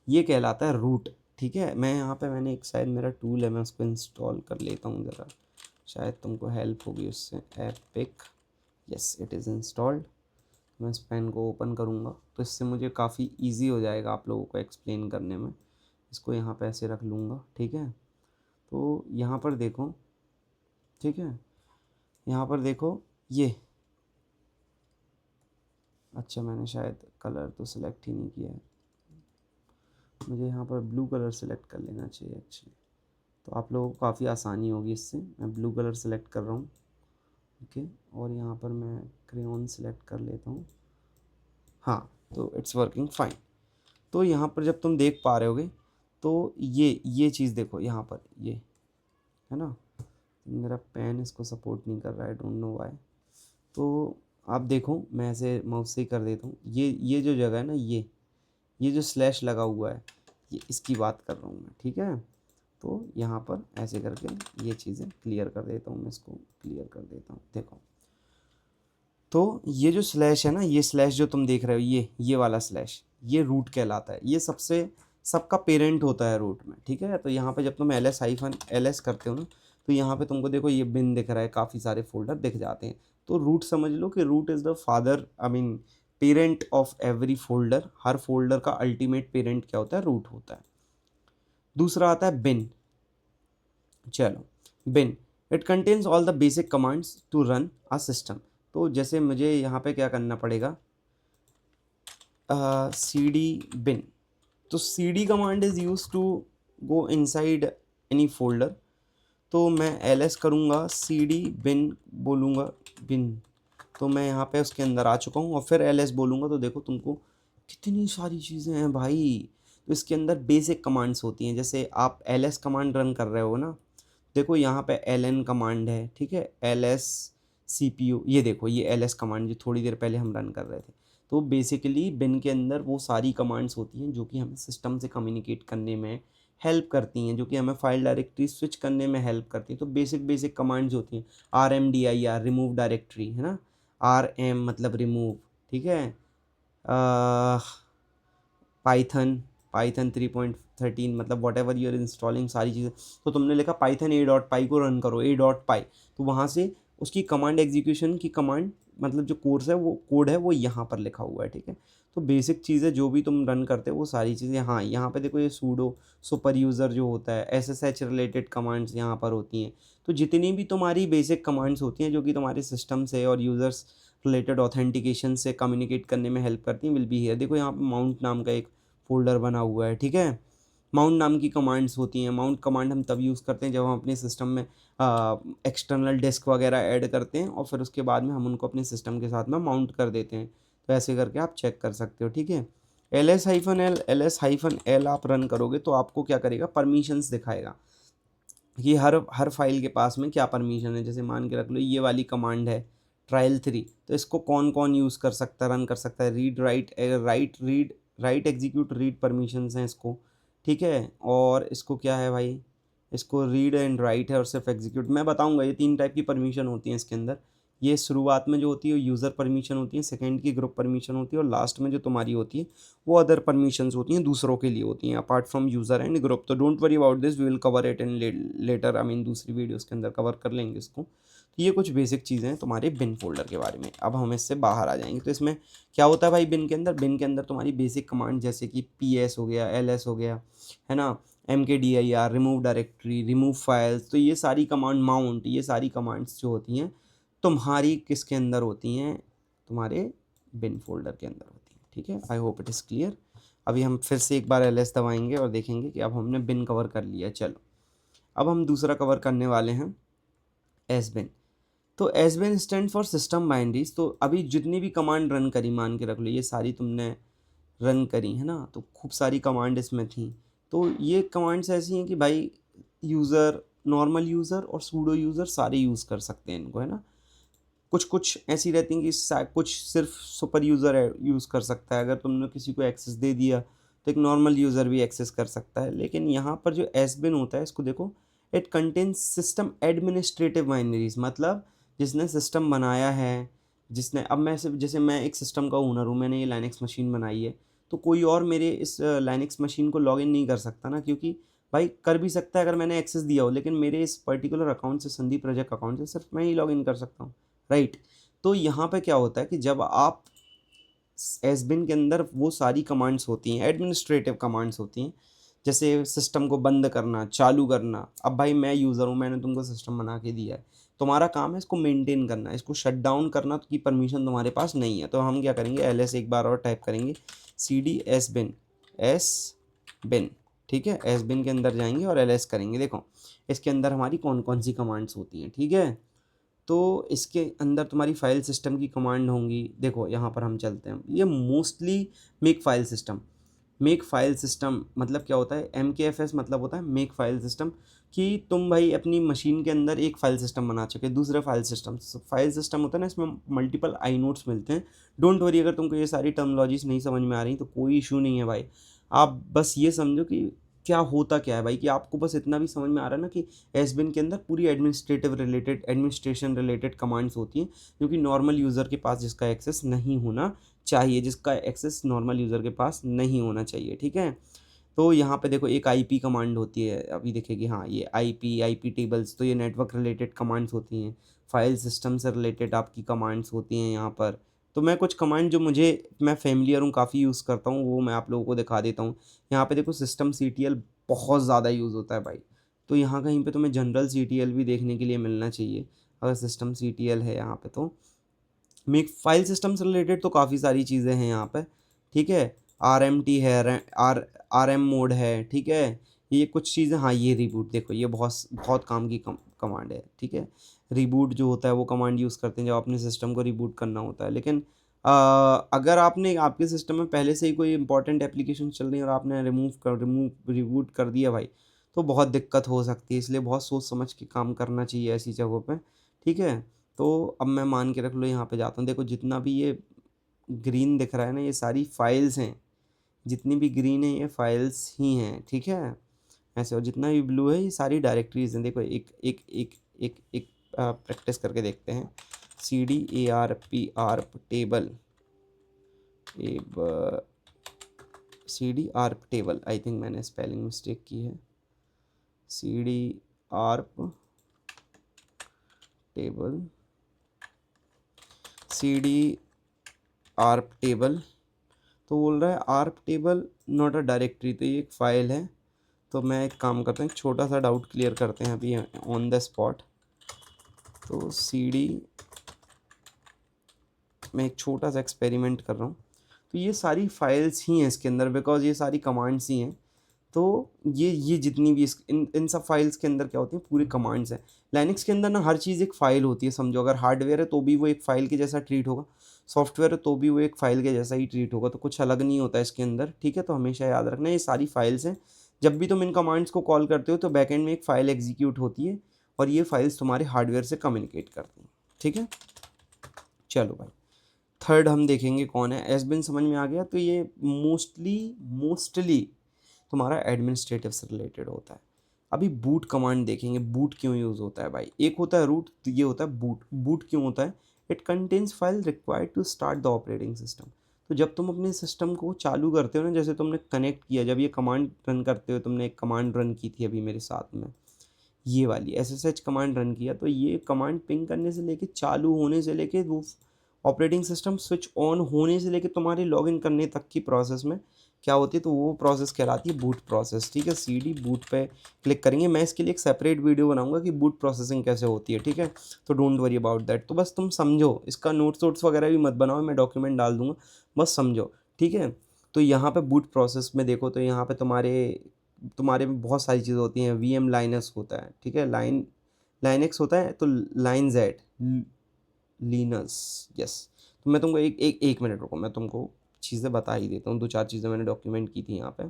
ये कहलाता है रूट, ठीक है। मैं यहाँ पे, मैंने एक शायद मेरा टूल है, मैं उसको इंस्टॉल कर लेता हूँ ज़रा, शायद तुमको हेल्प होगी उससे। Epic, yes it is installed. मैं इस पेन को ओपन करूँगा तो इससे मुझे काफ़ी इजी हो जाएगा आप लोगों को एक्सप्लेन करने में। इसको यहाँ पे ऐसे रख लूँगा, ठीक है। तो यहाँ पर देखो, ठीक है, यहाँ पर देखो ये, अच्छा मैंने शायद कलर तो सिलेक्ट ही नहीं किया है, मुझे यहाँ पर ब्लू कलर सेलेक्ट कर लेना चाहिए एक्चुअली। तो आप लोगों को काफ़ी आसानी होगी इससे। मैं ब्लू कलर सेलेक्ट कर रहा हूँ, ओके। और यहाँ पर मैं क्रेयॉन सेलेक्ट कर लेता हूँ, हाँ, तो इट्स वर्किंग फाइन। तो यहाँ पर जब तुम देख पा रहे होगे, तो ये चीज़ देखो यहाँ पर, ये है ना, मेरा पेन इसको सपोर्ट नहीं कर रहा है, डोंट नो व्हाई। तो आप देखो, मैं ऐसे माउस से ही कर देता हूँ, ये जो जगह है ना, ये जो स्लैश लगा हुआ है, ये इसकी बात कर रहा हूँ मैं, ठीक है। तो यहाँ पर ऐसे करके ये चीज़ें क्लियर कर देता हूँ, मैं इसको क्लियर कर देता हूँ, देखो। तो ये जो स्लैश है ना, ये स्लैश जो तुम देख रहे हो, ये वाला स्लैश, ये रूट कहलाता है। ये सबसे सबका पेरेंट होता है रूट में, ठीक है। तो यहाँ पे जब तुम ls करते हो ना, तो यहाँ पे तुमको देखो ये बिन दिख रहा है, काफ़ी सारे फोल्डर दिख जाते हैं। तो रूट समझ लो कि root is the father, I mean parent of every folder. हर फोल्डर का अल्टीमेट पेरेंट क्या होता है? रूट होता है। दूसरा आता है बिन। चलो, bin it contains all the basic commands to run a system. तो जैसे मुझे यहाँ पे क्या करना पड़ेगा, cd bin। तो cd command is use to go inside any folder. तो मैं ls करूँगा, cd bin बोलूँगा, बिन। तो मैं यहाँ पे उसके अंदर आ चुका हूँ और फिर ls बोलूँगा। तो देखो तुमको कितनी सारी चीज़ें हैं भाई। तो इसके अंदर बेसिक कमांड्स होती हैं। जैसे आप ls कमांड रन कर रहे हो ना, देखो यहाँ पे ln कमांड है, ठीक है, ls cpu, ये देखो ये ls कमांड जो थोड़ी देर पहले हम रन कर रहे थे। तो बेसिकली बिन के अंदर वो सारी कमांड्स होती हैं जो कि हमें सिस्टम से कम्युनिकेट करने में हेल्प करती हैं, जो कि हमें फाइल डायरेक्टरी स्विच करने में हेल्प करती हैं। तो बेसिक कमांड्स होती हैं। rmdir रिमूव डायरेक्टरी है ना, rm मतलब रिमूव, ठीक है। पाइथन 3.13 मतलब वॉट एवर यूर इंस्टॉलिंग, सारी चीज़ें। तो तुमने लिखा पाइथन a.py को रन करो, a.py, तो वहाँ से उसकी कमांड एग्जीक्यूशन की कमांड, मतलब जो कोर्स है वो कोड है वो यहाँ पर लिखा हुआ है, ठीक है। तो बेसिक चीज़ें जो भी तुम रन करते हो वो सारी चीज़ें, हाँ यहाँ पे देखो ये सूडो सुपर यूज़र जो होता है, SSH रिलेटेड कमांड्स यहाँ पर होती हैं। तो जितनी भी तुम्हारी बेसिक कमांड्स होती हैं जो कि तुम्हारे सिस्टम से और यूज़र्स रिलेटेड ऑथेंटिकेशन से कम्युनिकेट करने में हेल्प करती हैं, विल बी हियर। देखो यहाँ पे माउंट नाम का एक फोल्डर बना हुआ है, ठीक है। माउंट नाम की कमांड्स होती हैं। माउंट कमांड हम तब यूज़ करते हैं जब हम अपने सिस्टम में एक्सटर्नल डिस्क वगैरह ऐड करते हैं और फिर उसके बाद में हम उनको अपने सिस्टम के साथ में माउंट कर देते हैं। तो ऐसे करके आप चेक कर सकते हो, ठीक है। ls-l आप रन करोगे तो आपको क्या करेगा, परमिशंस दिखाएगा कि हर फाइल के पास में क्या परमिशन है। जैसे मान के रख लो ये वाली कमांड है trial3, तो इसको कौन कौन यूज़ कर सकता है, रन कर सकता है। राइट एग्जीक्यूट रीड परमिशंस हैं इसको, ठीक है। और इसको क्या है भाई, इसको रीड एंड राइट है और सिर्फ एग्जीक्यूट। मैं बताऊंगा ये 3 टाइप की परमिशन होती हैं इसके अंदर। ये शुरुआत में जो होती है वो यूज़र परमिशन होती है, सेकंड की ग्रुप परमिशन होती है और लास्ट में जो तुम्हारी होती है वो अदर परमिशंस होती हैं, दूसरों के लिए होती हैं apart from user and group. तो don't worry about this, we will cover it in later, I mean दूसरी वीडियोस के अंदर कवर कर लेंगे इसको। तो ये कुछ बेसिक चीज़ें हैं तुम्हारे बिन फोल्डर के बारे में। अब हम इससे बाहर आ जाएंगे। तो इसमें क्या होता है भाई बिन के अंदर, बिन के अंदर तुम्हारी बेसिक कमांड जैसे कि ps हो गया, ls हो गया, है ना, mkdir remove directory, remove files, तो ये सारी कमांड, माउंट, ये सारी कमांड्स जो होती हैं तुम्हारी किसके अंदर होती हैं, तुम्हारे बिन फोल्डर के अंदर होती हैं, ठीक है। I hope it is clear. अभी हम फिर से एक बार ls दबाएंगे और देखेंगे कि अब हमने बिन कवर कर लिया। चलो अब हम दूसरा कवर करने वाले हैं, एस बिन। तो S bin stand for system binaries. तो अभी जितनी भी कमांड रन करी, मान के रख लो ये सारी तुमने रन करी है ना, तो खूब सारी कमांड इसमें थी। तो ये कमांड्स ऐसी हैं कि भाई यूज़र, नॉर्मल यूज़र और सूडो यूज़र सारे यूज़ कर सकते हैं इनको, है ना। कुछ कुछ ऐसी रहती हैं कि कुछ सिर्फ सुपर यूज़र यूज़ कर सकता है। अगर तुमने किसी को एक्सेस दे दिया तो एक नॉर्मल यूज़र भी एक्सेस कर सकता है। लेकिन यहाँ पर जो एस बिन होता है इसको देखो, it contains system administrative binaries. मतलब जिसने सिस्टम बनाया है, जिसने, अब मैं सिर्फ, जैसे मैं एक सिस्टम का ओनर हूँ, मैंने ये लाइनक्स मशीन बनाई है, तो कोई और मेरे इस लाइनक्स मशीन को लॉगिन नहीं कर सकता ना, क्योंकि भाई कर भी सकता है अगर मैंने एक्सेस दिया हो, लेकिन मेरे इस पर्टिकुलर अकाउंट से, संदीप प्रोजेक्ट अकाउंट से, सिर्फ मैं ही लॉगिन कर सकता हूँ, राइट। तो यहाँ पे क्या होता है कि जब आप एस बिन के अंदर वो सारी कमांड्स होती हैं, एडमिनिस्ट्रेटिव कमांड्स होती हैं, जैसे सिस्टम को बंद करना, चालू करना। अब भाई मैं यूज़र हूँ, मैंने तुमको सिस्टम बना के दिया है, तुम्हारा काम है इसको मेंटेन करना, इसको शट डाउन करना की परमिशन तुम्हारे पास नहीं है। तो हम क्या करेंगे, ls एक बार और टाइप करेंगे, cd s bin, ठीक है। एस बिन के अंदर जाएंगे और ls करेंगे। देखो इसके अंदर हमारी कौन कौन सी कमांड्स होती हैं, ठीक है। तो इसके अंदर तुम्हारी फाइल सिस्टम की कमांड होंगी। देखो यहाँ पर हम चलते हैं, ये mostly make file system. Make file system मतलब क्या होता है, MKFS मतलब होता है मेक फाइल सिस्टम, कि तुम भाई अपनी मशीन के अंदर एक फाइल सिस्टम बना चुके, दूसरे फाइल सिस्टम होता है ना, इसमें मल्टीपल आई नोट्स मिलते हैं। डोंट वरी, अगर तुमको ये सारी टर्मिनोलॉजीज नहीं समझ में आ रही तो कोई इशू नहीं है भाई। आप बस ये समझो कि क्या होता क्या है भाई, कि आपको बस इतना भी समझ में आ रहा है ना कि एस बिन के अंदर पूरी एडमिनिस्ट्रेशन रिलेटेड कमांड्स होती हैं, जो कि नॉर्मल यूज़र के पास जिसका एक्सेस नहीं होना चाहिए, जिसका एक्सेस नॉर्मल यूज़र के पास नहीं होना चाहिए, ठीक है। तो यहाँ पे देखो एक आईपी कमांड होती है, अभी देखेगी, हाँ ये आईपी टेबल्स, तो ये नेटवर्क रिलेटेड कमांड्स होती हैं। फाइल सिस्टम से रिलेटेड आपकी कमांड्स होती हैं यहाँ पर। तो मैं कुछ कमांड जो मैं फेमिलियर हूँ, काफ़ी यूज़ करता हूँ, वो मैं आप लोगों को दिखा देता हूँ। यहाँ पे देखो सिस्टम सीटीएल बहुत ज़्यादा यूज़ होता है भाई। तो यहाँ कहीं पे तुम्हें जनरल सीटीएल भी देखने के लिए मिलना चाहिए अगर सिस्टम सीटीएल है यहाँ पे। तो मेक फाइल सिस्टम से रिलेटेड तो काफ़ी सारी चीज़ें हैं यहाँ पे, ठीक है। RMT है, RM मोड है, ठीक है। ये कुछ चीज़ें, हाँ ये रिबूट देखो, ये बहुत बहुत काम की कमांड है, ठीक है। रिबूट जो होता है वो कमांड यूज़ करते हैं जब अपने सिस्टम को रिबूट करना होता है। लेकिन अगर आपके सिस्टम में पहले से ही कोई इंपॉर्टेंट एप्लीकेशन चल रही है और आपने रिबूट कर दिया भाई, तो बहुत दिक्कत हो सकती है। इसलिए बहुत सोच समझ के काम करना चाहिए ऐसी जगहों पे, ठीक है। तो अब मैं मान के रख लो यहाँ पे जाता हूँ, देखो जितना भी ये ग्रीन दिख रहा है ना, ये सारी फाइल्स हैं। जितनी भी ग्रीन है ये फाइल्स ही हैं, ठीक है। ऐसे, और जितना भी ब्लू है ये सारी डायरेक्टरीज हैं। देखो एक एक एक एक एक प्रैक्टिस करके देखते हैं। CD ARP table, CD ARP table, I think मैंने स्पेलिंग मिस्टेक की है। CD ARP table, CD ARP table, तो बोल रहा है ARP table not a directory, तो ये एक फ़ाइल है। तो मैं एक काम करते हैं, छोटा सा डाउट क्लियर करते हैं अभी ऑन द स्पॉट। तो CD में एक छोटा सा एक्सपेरिमेंट कर रहा हूँ। तो ये सारी फाइल्स ही हैं इसके अंदर, बिकॉज ये सारी कमांड्स ही हैं। तो ये जितनी भी इन सब फाइल्स के अंदर क्या होती है, पूरी कमांड्स हैं। लाइनक्स के अंदर ना हर चीज़ एक फ़ाइल होती है, समझो। अगर हार्डवेयर है तो भी वो एक फ़ाइल के जैसा ट्रीट होगा, सॉफ्टवेयर है तो भी वो एक फ़ाइल के जैसा ही ट्रीट होगा। तो कुछ अलग नहीं होता इसके अंदर, ठीक है। तो हमेशा याद रखना ये सारी फाइल्स हैं। जब भी तुम इन कमांड्स को कॉल करते हो तो बैकएंड में एक फ़ाइल एग्जीक्यूट होती है और ये फाइल्स तुम्हारे हार्डवेयर से कम्युनिकेट करती हैं, ठीक है। चलो भाई, थर्ड हम देखेंगे कौन है। एसबिन समझ में आ गया। तो ये मोस्टली तुम्हारा एडमिनिस्ट्रेटिव से रिलेटेड होता है। अभी बूट कमांड देखेंगे, बूट क्यों यूज़ होता है भाई। एक होता है रूट, तो ये होता है बूट। बूट क्यों होता है, it contains file required to start the operating system. तो जब तुम अपने सिस्टम को चालू करते हो ना, जैसे तुमने कनेक्ट किया, जब ये कमांड रन करते हो, तुमने एक कमांड रन की थी अभी मेरे साथ में, ये वाली SSH कमांड रन किया, तो ये कमांड पिंग करने से लेके, चालू होने से लेके, वो ऑपरेटिंग सिस्टम स्विच ऑन होने से लेके तुम्हारे लॉगिन करने तक की प्रोसेस में क्या होती है, तो वो प्रोसेस कहलाती है बूट प्रोसेस, ठीक है। CD बूट पे क्लिक करेंगे। मैं इसके लिए एक सेपरेट वीडियो बनाऊंगा कि बूट प्रोसेसिंग कैसे होती है, ठीक है। तो डोंट वरी अबाउट दैट। तो बस तुम समझो, इसका नोट्स वोट्स वगैरह भी मत बनाओ, मैं डॉक्यूमेंट डाल दूंगा, बस समझो, ठीक है। तो यहाँ पे बूट प्रोसेस में देखो, तो यहाँ पे तुम्हारे में बहुत सारी चीज़ें होती हैं। VM लाइनस होता है, ठीक है। लाइनक्स होता है, तो लाइन जेड लीनस, यस। तो मैं तुमको एक मिनट रुको, मैं तुमको चीज़ें बता ही देता हूँ। दो चार चीज़ें मैंने डॉक्यूमेंट की थी यहाँ पे।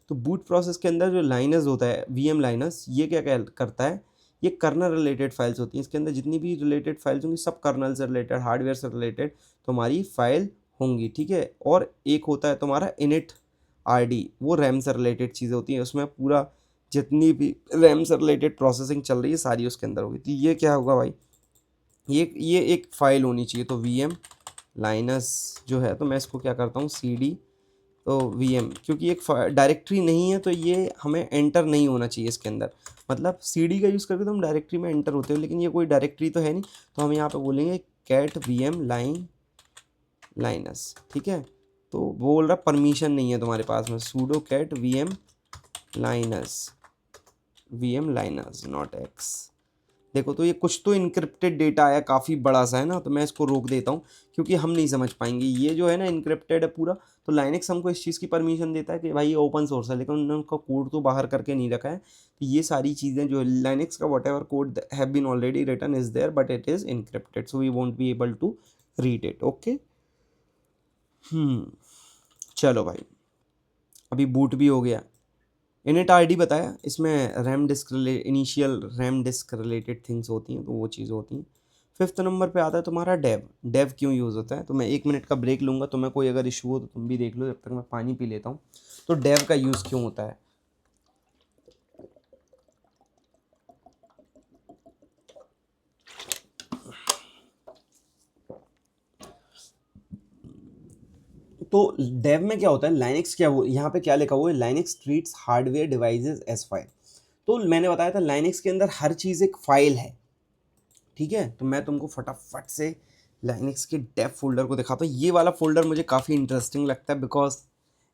तो बूट प्रोसेस के अंदर जो लाइनस होता है, VM लाइनस, ये क्या करता है, ये कर्नल रिलेटेड फाइल्स होती हैं। इसके अंदर जितनी भी रिलेटेड फाइल्स होंगी सब कर्नल से रिलेटेड, हार्डवेयर से रिलेटेड तुम्हारी फाइल होंगी, ठीक है। और एक होता है तुम्हारा इनिट RD, वो रैम से रिलेटेड चीज़ें होती हैं। उसमें पूरा जितनी भी रैम से रिलेटेड प्रोसेसिंग चल रही है सारी उसके अंदर होगी। तो ये क्या होगा भाई, ये एक फ़ाइल होनी चाहिए। तो VM लाइनस जो है, तो मैं इसको क्या करता हूँ, CD, तो VM, क्योंकि एक डायरेक्टरी नहीं है तो ये हमें एंटर नहीं होना चाहिए इसके अंदर। मतलब CD का यूज़ करके तो हम डायरेक्टरी में एंटर होते हो, लेकिन ये कोई डायरेक्टरी तो है नहीं। तो हम यहाँ पे बोलेंगे कैट VM लाइनस, ठीक है। तो वो बोल रहा परमिशन नहीं है तुम्हारे पास में, sudo cat VM Linus not X. देखो, तो ये कुछ तो इनक्रिप्टेड डेटा आया, काफ़ी बड़ा सा है ना, तो मैं इसको रोक देता हूँ क्योंकि हम नहीं समझ पाएंगे। ये जो है ना इनक्रिप्टेड है पूरा। तो लाइनक्स हमको इस चीज़ की परमिशन देता है कि भाई ये ओपन सोर्स है, लेकिन उन्होंने उनका कोड तो बाहर करके नहीं रखा है। तो ये सारी चीज़ें जो लाइनक्स का whatever code have been already written is there, but it is encrypted, so we won't be able to read it, okay. चलो भाई, अभी बूट भी हो गया। इनिट RD बताया, इसमें initial RAM disc related things होती हैं, तो वो चीज़ होती हैं। फिफ्थ नंबर पे आता है तुम्हारा डेव क्यों यूज़ होता है। तो मैं 1 मिनट का ब्रेक लूँगा, तुम्हें कोई अगर इशू हो तो तुम भी देख लो, जब तक मैं पानी पी लेता हूँ। तो डेव का यूज़ क्यों होता है। तो डेव में क्या होता है, लाइनक्स क्या, वो यहाँ पे क्या लिखा हुआ है, Linux treats hardware devices as file. तो मैंने बताया था लाइनक्स के अंदर हर चीज़ एक फाइल है, ठीक है। तो मैं तुमको फटाफट से लाइनक्स के डेव फोल्डर को दिखाता हूँ। ये वाला फोल्डर मुझे काफ़ी इंटरेस्टिंग लगता है, बिकॉज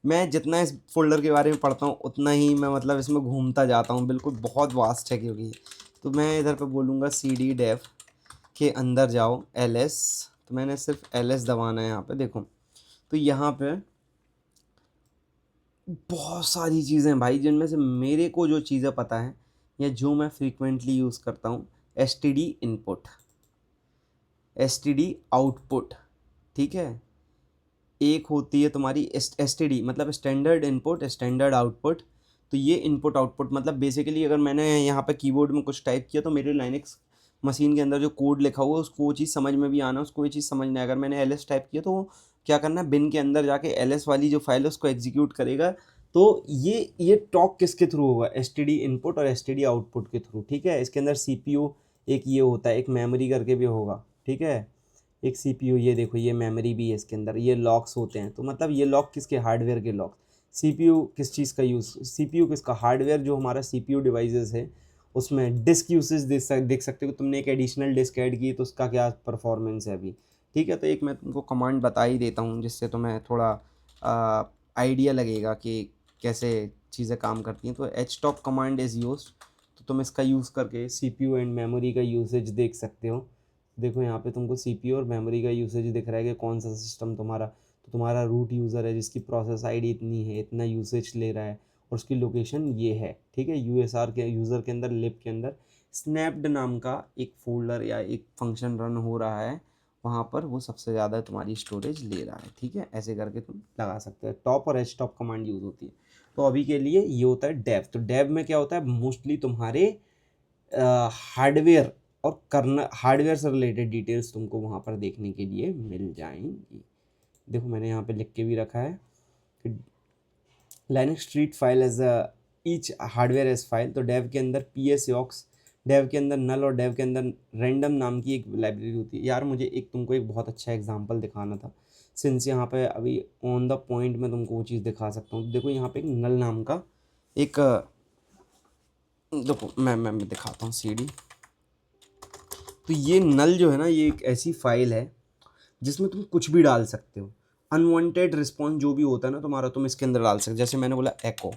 मैं जितना इस फोल्डर के बारे में पढ़ता हूँ उतना ही मैं मतलब इसमें घूमता जाता हूँ, बिल्कुल बहुत वास्ट है क्योंकि। तो मैं इधर पे बोलूँगा cd dev के अंदर जाओ ls, तो मैंने सिर्फ ls दबाना है यहाँ पे, देखो। तो यहाँ पे बहुत सारी चीज़ें हैं भाई, जिनमें से मेरे को जो चीज़ें पता है या जो मैं फ्रीक्वेंटली यूज़ करता हूँ, std इनपुट, std आउटपुट, ठीक है। एक होती है तुम्हारी एसटीडी, मतलब स्टैंडर्ड इनपुट स्टैंडर्ड आउटपुट। तो ये इनपुट आउटपुट मतलब बेसिकली अगर मैंने यहाँ पे कीबोर्ड में कुछ टाइप किया तो मेरे लाइनक्स मशीन के अंदर जो कोड लिखा हुआ है उसको वो चीज़ समझ में भी आना, उसको ये चीज़ समझना है। अगर मैंने एल टाइप किया तो वो क्या करना है, बिन के अंदर जाके एल वाली जो फाइल है उसको एग्जीक्यूट करेगा। तो ये टॉक किसके थ्रू होगा, एसटीडी इनपुट और एसटीडी आउटपुट के थ्रू, ठीक है। इसके अंदर सीपीयू एक ये होता है, एक मेमोरी करके भी होगा, ठीक है। एक सीपीयू, ये देखो ये मेमोरी भी है इसके अंदर, ये लॉक्स होते हैं। तो मतलब ये लॉक किसके, हार्डवेयर के लॉक। सीपीयू किस चीज़ का यूज़, सीपीयू किसका, हार्डवेयर जो हमारा सीपीयू डिवाइसेस है उसमें डिस्क यूसेज देख सकते हो। तुमने एक एडिशनल डिस्क ऐड की तो उसका क्या परफॉर्मेंस है अभी, ठीक है। तो एक मैं तुमको कमांड बता ही देता हूँ जिससे तुम्हें थोड़ा आइडिया लगेगा कि कैसे चीज़ें काम करती हैं। तो htop कमांड इज़ यूज, तो तुम इसका यूज़ करके सीपीयू एंड मेमोरी का यूसेज देख सकते हो। देखो यहाँ पे तुमको सीपीयू और मेमोरी का यूसेज दिख रहा है कि कौन सा सिस्टम तुम्हारा, तो तुम्हारा रूट यूज़र है जिसकी प्रोसेस आईडी इतनी है, इतना यूसेज ले रहा है और उसकी लोकेशन ये है, ठीक है। यूएसआर के यूज़र के अंदर लिब के अंदर स्नैप्ड नाम का एक फोल्डर या एक फंक्शन रन हो रहा है, वहाँ पर वो सबसे ज़्यादा तुम्हारी स्टोरेज ले रहा है, ठीक है। ऐसे करके तुम लगा सकते हो। टॉप और एच टॉप कमांड यूज़ होती है। तो अभी के लिए ये होता है डेव। तो डेव में क्या होता है, मोस्टली तुम्हारे हार्डवेयर और करना, हार्डवेयर से रिलेटेड डिटेल्स तुमको वहाँ पर देखने के लिए मिल जाएंगी। देखो मैंने यहाँ पे लिख के भी रखा है कि Linux treat file as each hardware as file. तो डेव के अंदर psaux, डेव के अंदर नल और डेव के अंदर रैंडम नाम की एक लाइब्रेरी होती है। यार मुझे एक तुमको एक बहुत अच्छा एग्जांपल दिखाना था, सिंस यहाँ पे अभी ऑन द पॉइंट मैं तुमको वो चीज़ दिखा सकता हूँ। देखो यहाँ पे एक नल नाम का एक देखो मैं दिखाता हूँ cd। तो ये नल जो है ना, ये एक ऐसी फाइल है जिसमें तुम कुछ भी डाल सकते हो। अनवांटेड रिस्पॉन्स जो भी होता है ना तुम्हारा, तुम इसके अंदर डाल सकते हो। जैसे मैंने बोला एको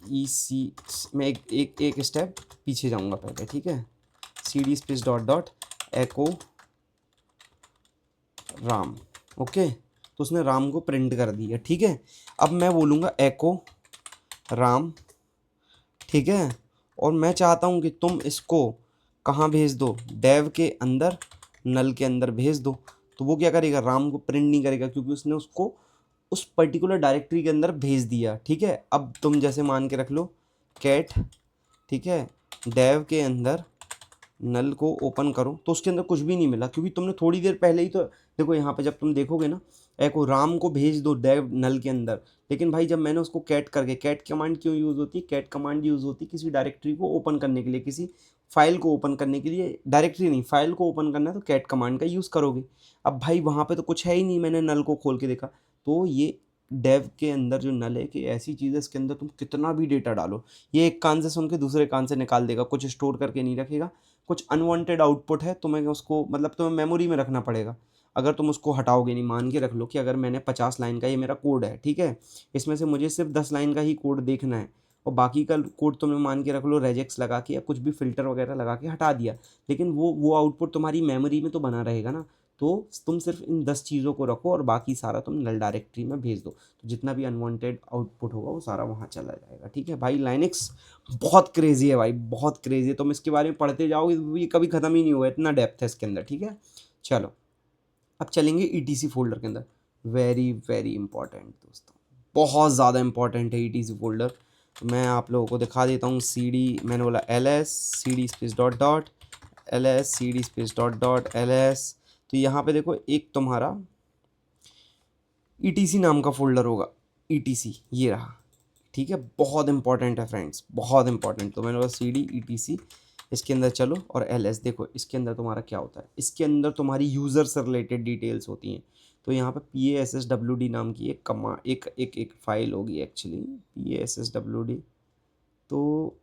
ई सी, मैं एक स्टेप पीछे जाऊंगा पहले, ठीक है। cd स्पेस डॉट डॉट एको राम, ओके। तो उसने राम को प्रिंट कर दिया, ठीक है। अब मैं बोलूँगा एको राम, ठीक है। और मैं चाहता हूँ कि तुम इसको कहाँ भेज दो, डेव के अंदर नल के अंदर भेज दो। तो वो क्या करेगा, राम को प्रिंट नहीं करेगा क्योंकि उसने उसको उस पर्टिकुलर डायरेक्टरी के अंदर भेज दिया, ठीक है। अब तुम जैसे मान के रख लो कैट, ठीक है, डेव के अंदर नल को ओपन करो तो उसके अंदर कुछ भी नहीं मिला क्योंकि तुमने थोड़ी देर पहले ही तो, देखो यहाँ पे जब तुम देखोगे ना, एको राम को भेज दो डेव नल के अंदर। लेकिन भाई जब मैंने उसको कैट करके, कैट कमांड क्यों यूज़ होती है, कैट कमांड यूज़ होती है किसी डायरेक्टरी को ओपन करने के लिए, किसी फाइल को ओपन करने के लिए। डायरेक्टरी नहीं, फाइल को ओपन करना है तो कैट कमांड का यूज़ करोगे। अब भाई वहाँ पे तो कुछ है ही नहीं, मैंने नल को खोल के देखा। तो ये डेव के अंदर जो नल है कि ऐसी चीज़ है इसके अंदर तुम कितना भी डेटा डालो, ये एक कान से सुन के दूसरे कान से निकाल देगा, कुछ स्टोर करके नहीं रखेगा। कुछ अनवांटेड आउटपुट है तुम्हें उसको मतलब तुम्हें मेमोरी में रखना पड़ेगा। अगर तुम उसको हटाओगे नहीं, मान के रख लो कि अगर मैंने 50 लाइन का ये मेरा कोड है, ठीक है, इसमें से मुझे सिर्फ 10 लाइन का ही कोड देखना है और बाकी का कोड तुमने मान के रख लो रेजेक्स लगा के या कुछ भी फिल्टर वगैरह लगा के हटा दिया, लेकिन वो आउटपुट तुम्हारी मेमोरी में तो बना रहेगा ना। तो तुम सिर्फ इन 10 चीज़ों को रखो और बाकी सारा तुम नल डायरेक्टरी में भेज दो, तो जितना भी अनवांटेड आउटपुट होगा वो सारा वहाँ चला जाएगा, ठीक है। भाई लाइनक्स बहुत क्रेजी है भाई, बहुत क्रेजी है। तुम इसके बारे में पढ़ते जाओगे ये कभी ख़त्म ही नहीं होगा, इतना डेप्थ है इसके अंदर, ठीक है। चलो अब चलेंगे ईटीसी फोल्डर के अंदर। वेरी वेरी इंपॉर्टेंट दोस्तों, बहुत ज़्यादा इंपॉर्टेंट है ईटीसी फोल्डर। तो मैं आप लोगों को दिखा देता हूँ। cd मैंने बोला ls cd space dot dot ls cd space dot dot ls। तो यहाँ पे देखो एक तुम्हारा ईटीसी नाम का फोल्डर होगा, ईटीसी ये रहा, ठीक है। बहुत इंपॉर्टेंट है फ्रेंड्स, बहुत इंपॉर्टेंट। तो मैंने बोला cd etc, इसके अंदर चलो और ls। देखो इसके अंदर तुम्हारा क्या होता है, इसके अंदर तुम्हारी यूज़र से रिलेटेड डिटेल्स होती हैं। तो यहाँ पे PASSWD नाम की एक कमा एक फ़ाइल होगी एक्चुअली, PASSWD। तो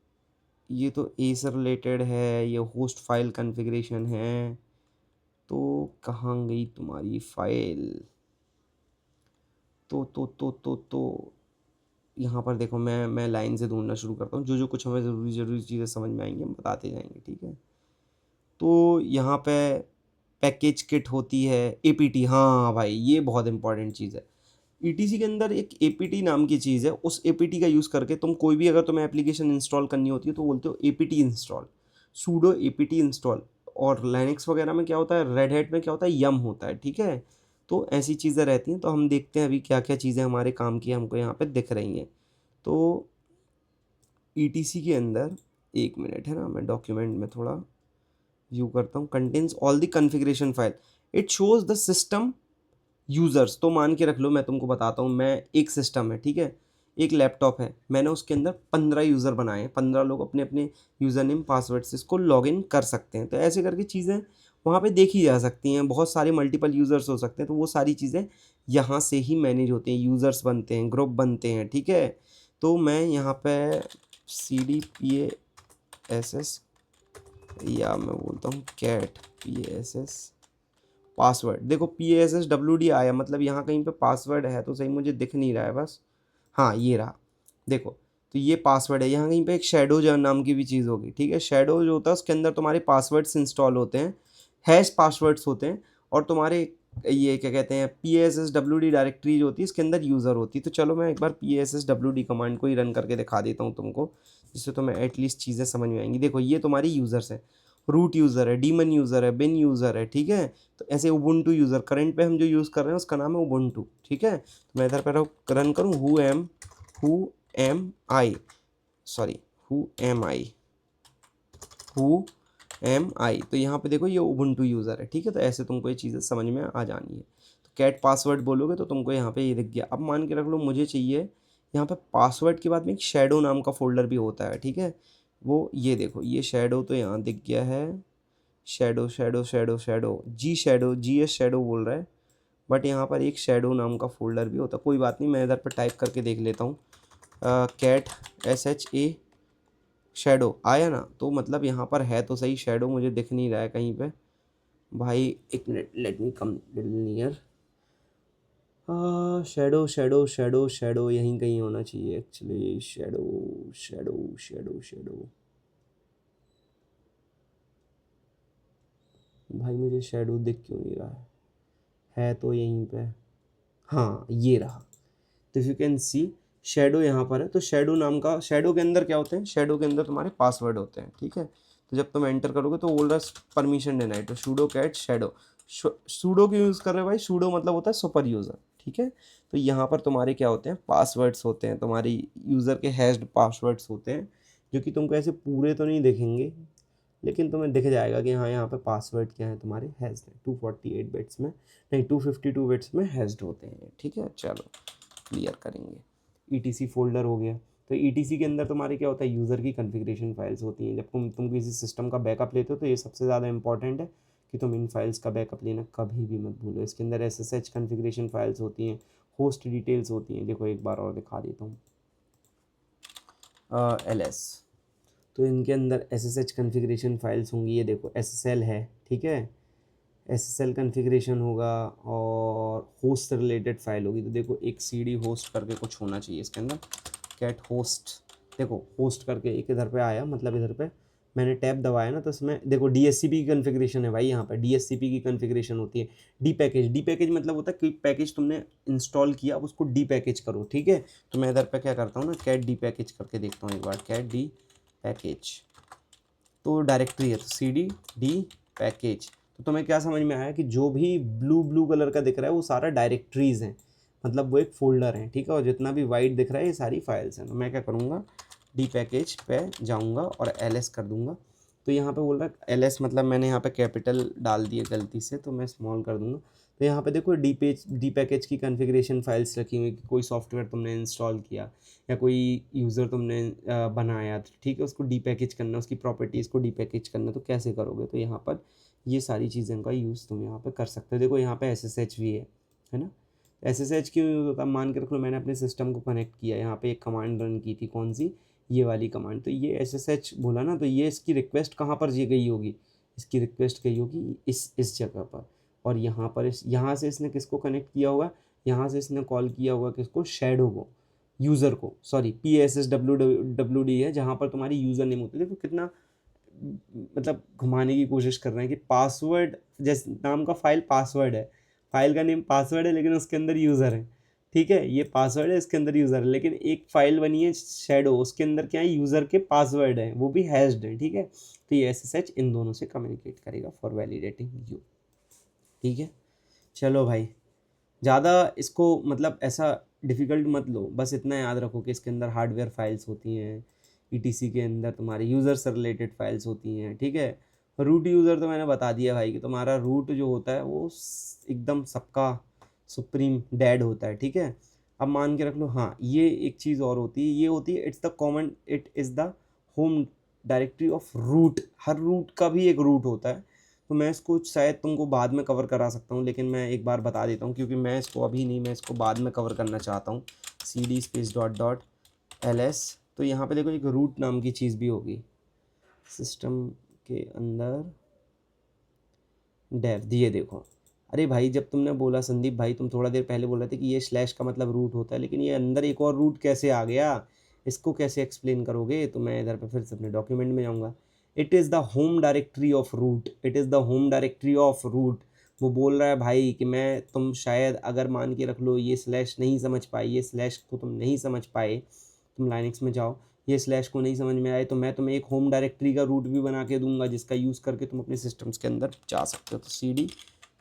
ये तो ए से रिलेटेड है, ये होस्ट फाइल कॉन्फ़िगरेशन है। तो कहाँ गई तुम्हारी फाइल? तो यहाँ पर देखो, मैं लाइन से ढूंढना शुरू करता हूँ, जो कुछ हमें ज़रूरी चीज़ें समझ में आएंगी हम बताते जाएंगे, ठीक है। तो यहाँ पे पैकेज किट होती है, APT। हाँ भाई, ये बहुत इंपॉर्टेंट चीज़ है। ETC के अंदर एक APT नाम की चीज़ है, उस APT का यूज़ करके तुम कोई भी, अगर तुम्हें एप्लीकेशन इंस्टॉल करनी होती है तो बोलते हो APT install, pseudo APT install. और लाइनक्स वगैरह में क्या होता है, रेड हैट में क्या होता है, यम होता है, ठीक है। तो ऐसी चीज़ें रहती हैं। तो हम देखते हैं अभी क्या क्या चीज़ें हमारे काम की हमको यहाँ पे दिख रही हैं। तो ETC के अंदर, एक मिनट है ना, मैं डॉक्यूमेंट में थोड़ा व्यू करता हूँ। Contains all the configuration file, it shows the system users. तो मान के रख लो, मैं तुमको बताता हूँ, मैं एक सिस्टम है, ठीक है, एक लैपटॉप है, मैंने उसके अंदर 15 यूज़र बनाए हैं, 15 लोग अपने अपने यूज़र नेम पासवर्ड से इसको लॉगिन कर सकते हैं। तो ऐसे करके चीज़ें वहाँ पे देखी जा सकती हैं। बहुत सारे मल्टीपल यूज़र्स हो सकते हैं, तो वो सारी चीज़ें यहाँ से ही मैनेज होती हैं, यूज़र्स बनते हैं, ग्रुप बनते हैं, ठीक है। तो मैं यहाँ पे CDPASS, या मैं बोलता हूँ कैट PASS पासवर्ड। देखो PASSWD आया, मतलब यहाँ कहीं पे पासवर्ड है तो सही, मुझे दिख नहीं रहा है बस। हाँ, ये रहा, देखो। तो ये पासवर्ड है। यहाँ कहीं पे एक शैडो जो नाम की भी चीज़ होगी, ठीक है। शैडो जो होता है उसके अंदर तुम्हारे पासवर्ड्स इंस्टॉल होते हैं, हैश पासवर्ड्स होते हैं। और तुम्हारे ये क्या कहते हैं, PASSWD डायरेक्टरी जो होती है इसके अंदर यूज़र होती है। तो चलो मैं एक बार PASSWD कमांड को ही रन करके दिखा देता हूँ तुमको, जिससे तुम्हें एटलीस्ट चीज़ें समझ में आएंगी। देखो, ये तुम्हारी यूज़र्स है, रूट यूज़र है, डीमन यूज़र है, बिन यूज़र है, ठीक है। तो ऐसे उबुंटू यूज़र, करंट पे हम जो यूज़ कर रहे हैं उसका नाम है उबुंटू, ठीक है। तो मैं इधर पर रन करूँ, सॉरी हु एम आई। तो यहाँ पे देखो, ये उबुंटू यूज़र है, ठीक है। तो ऐसे तुमको ये चीज़ें समझ में आ जानी है। तो कैट पासवर्ड बोलोगे तो तुमको यहाँ पे ये दिख गया। अब मान के रख लो मुझे चाहिए, यहाँ पे पासवर्ड के बाद में एक शैडो नाम का फोल्डर भी होता है, ठीक है। वो ये देखो, ये शैडो तो यहाँ दिख गया है, shadow shadow shadow shadow GS shadow बोल रहा है। बट यहाँ पर एक शैडो नाम का फोल्डर भी होता है। कोई बात नहीं, मैं इधर पर टाइप करके देख लेता हूँ, कैट SHA शैडो आया ना। तो मतलब यहाँ पर है तो सही, शैडो मुझे दिख नहीं रहा है कहीं पे भाई। एक minute, let me come near. Shadow shadow shadow shadow यहीं कहीं होना चाहिए actually. Shadow shadow shadow shadow भाई, मुझे शैडो दिख क्यों नहीं रहा है तो यहीं पे। हाँ, ये रहा। तो if you can see, shadow यहाँ पर है। तो शैडो नाम का, शैडो के अंदर क्या होते हैं, शैडो के अंदर तुम्हारे पासवर्ड होते हैं, ठीक है। तो जब तुम एंटर करोगे तो बोल रहा है परमिशन देना है, तो सूडो कैट शैडो। सूडो क्यों यूज़ कर रहे हो भाई, सूडो मतलब होता है सुपर यूज़र, ठीक है। तो यहाँ पर तुम्हारे क्या होते हैं, पासवर्ड्स होते हैं, तुम्हारी यूज़र के हैश्ड पासवर्ड्स होते हैं, जो कि तुमको ऐसे पूरे तो नहीं दिखेंगे, लेकिन तुम्हें दिख जाएगा कि हाँ, यहाँ पे पासवर्ड क्या है तुम्हारे, हैश्ड है। 248 बिट्स में नहीं, 252 बिट्स में हैश्ड होते हैं, ठीक है। चलो क्लियर करेंगे। ETC फोल्डर हो गया। तो ETC के अंदर तुम्हारे क्या होता है, यूज़र की कॉन्फ़िगरेशन फाइल्स होती हैं। जब तुम किसी सिस्टम का बैकअप लेते हो तो ये सबसे ज़्यादा इंपॉर्टेंट है कि तुम इन फाइल्स का बैकअप लेना कभी भी मत भूलो। इसके अंदर SSH कॉन्फ़िगरेशन फाइल्स होती हैं, होस्ट डिटेल्स होती हैं। देखो एक बार और दिखा देता हूँ, LS। तो इनके अंदर SSH कॉन्फ़िगरेशन फाइल्स होंगी। ये देखो SSL है, ठीक है, SSL कॉन्फ़िगरेशन होगा, और होस्ट से रिलेटेड फाइल होगी। तो देखो एक CD होस्ट करके कुछ होना चाहिए इसके अंदर, कैट होस्ट। देखो होस्ट करके एक इधर पे आया, मतलब इधर पे मैंने टैब दबाया ना, तो इसमें देखो DHCP की कॉन्फ़िगरेशन है भाई। यहाँ पे DHCP की कॉन्फ़िगरेशन होती है। डी पैकेज मतलब होता है कोई पैकेज तुमने इंस्टॉल किया, अब उसको डी पैकेज करो, ठीक है। तो मैं इधर पे क्या करता हूँ ना, कैट डी पैकेज करके देखता हूँ एक बार, कैट डी पैकेज। तो डायरेक्टरी है, तो CD डी पैकेज। तो तुम्हें क्या समझ में आया कि जो भी ब्लू ब्लू कलर का दिख रहा है वो सारा डायरेक्टरीज़ हैं, मतलब वो एक फ़ोल्डर है, ठीक है। और जितना भी वाइट दिख रहा है ये सारी फाइल्स हैं। तो मैं क्या करूँगा, डी पैकेज पे जाऊँगा और LS कर दूँगा। तो यहाँ पे बोल रहा है LS, मतलब मैंने यहाँ पे कैपिटल डाल दिए गलती से, तो मैं स्मॉल कर दूँगा। तो यहाँ पे देखो डी पैकेज की कॉन्फ़िगरेशन फाइल्स रखी हुई कि कोई सॉफ्टवेयर तुमने इंस्टॉल किया या कोई यूज़र तुमने बनाया, तो ठीक है, उसको डी पैकेज करना, उसकी प्रॉपर्टीज़ को डी पैकेज करना, तो कैसे करोगे। तो यहाँ पर ये सारी चीज़ों का यूज़ तुम यहाँ पे कर सकते हो। देखो यहाँ पे SSH भी है, है ना। SSH क्यों यूज़ होता है, मान के रख लो मैंने अपने सिस्टम को कनेक्ट किया, यहाँ पे एक कमांड रन की थी, कौन सी, ये वाली कमांड, तो ये SSH बोला ना, तो ये इसकी रिक्वेस्ट कहाँ पर ये गई होगी, इसकी रिक्वेस्ट गई होगी इस जगह पर, और यहाँ पर यहाँ से इसने किसको कनेक्ट किया होगा, यहाँ से इसने कॉल किया होगा किसको, शैडो को, यूज़र को, सॉरी PSSWD है जहाँ पर तुम्हारी यूज़र नेम होती है। देखो कितना मतलब घुमाने की कोशिश कर रहे हैं कि पासवर्ड, जैसे नाम का फाइल पासवर्ड है, फाइल का नेम पासवर्ड है, लेकिन उसके अंदर यूज़र है, ठीक है, ये पासवर्ड है, इसके अंदर यूज़र है, लेकिन एक फाइल बनी है शैडो, उसके अंदर क्या है, यूज़र के पासवर्ड है, वो भी हैश्ड है, ठीक है। तो ये SSH इन दोनों से कम्युनिकेट करेगा फॉर वैलिडेटिंग यू, ठीक है। चलो भाई, ज़्यादा इसको मतलब ऐसा डिफ़िकल्ट मत लो, बस इतना याद रखो कि इसके अंदर हार्डवेयर फाइल्स होती हैं, ETC के अंदर तुम्हारे यूज़र से रिलेटेड फाइल्स होती हैं, ठीक है। रूट यूज़र तो मैंने बता दिया भाई कि तुम्हारा रूट जो होता है वो एकदम सबका सुप्रीम डैड होता है, ठीक है। अब मान के रख लो, हाँ ये एक चीज़ और होती है, ये होती है it is the home directory of root, हर रूट का भी एक रूट होता है, तो मैं इसको शायद तुमको बाद में कवर करा सकता हूँ, लेकिन मैं एक बार बता देता हूँ क्योंकि मैं इसको अभी नहीं, मैं इसको बाद में कवर करना चाहता हूँ। CD स्पेस .ls, तो यहाँ पे देखो एक रूट नाम की चीज़ भी होगी सिस्टम के अंदर, डेव दिए देखो। अरे भाई जब तुमने बोला संदीप भाई, तुम थोड़ा देर पहले बोल रहे थे कि ये स्लैश का मतलब रूट होता है, लेकिन ये अंदर एक और रूट कैसे आ गया, इसको कैसे एक्सप्लेन करोगे, तो मैं इधर पे फिर से अपने डॉक्यूमेंट में जाऊँगा। It is the home directory of root, it is the home directory of root. वो बोल रहा है भाई कि मैं, तुम शायद अगर मान के रख लो ये स्लैश नहीं समझ पाए, ये स्लैश को तुम नहीं समझ पाए, तुम लाइनक्स में जाओ, ये स्लैश को नहीं समझ में आए, तो मैं तुम्हें एक होम डायरेक्टरी का रूट भी बना के दूंगा जिसका यूज़ करके तुम अपने सिस्टम्स के अंदर जा सकते हो। तो CD,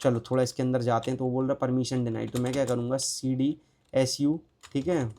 चलो थोड़ा इसके अंदर जाते हैं, तो वो बोल रहा है परमिशन डिनाइड, तो मैं क्या करूँगा, CD SU, ठीक है,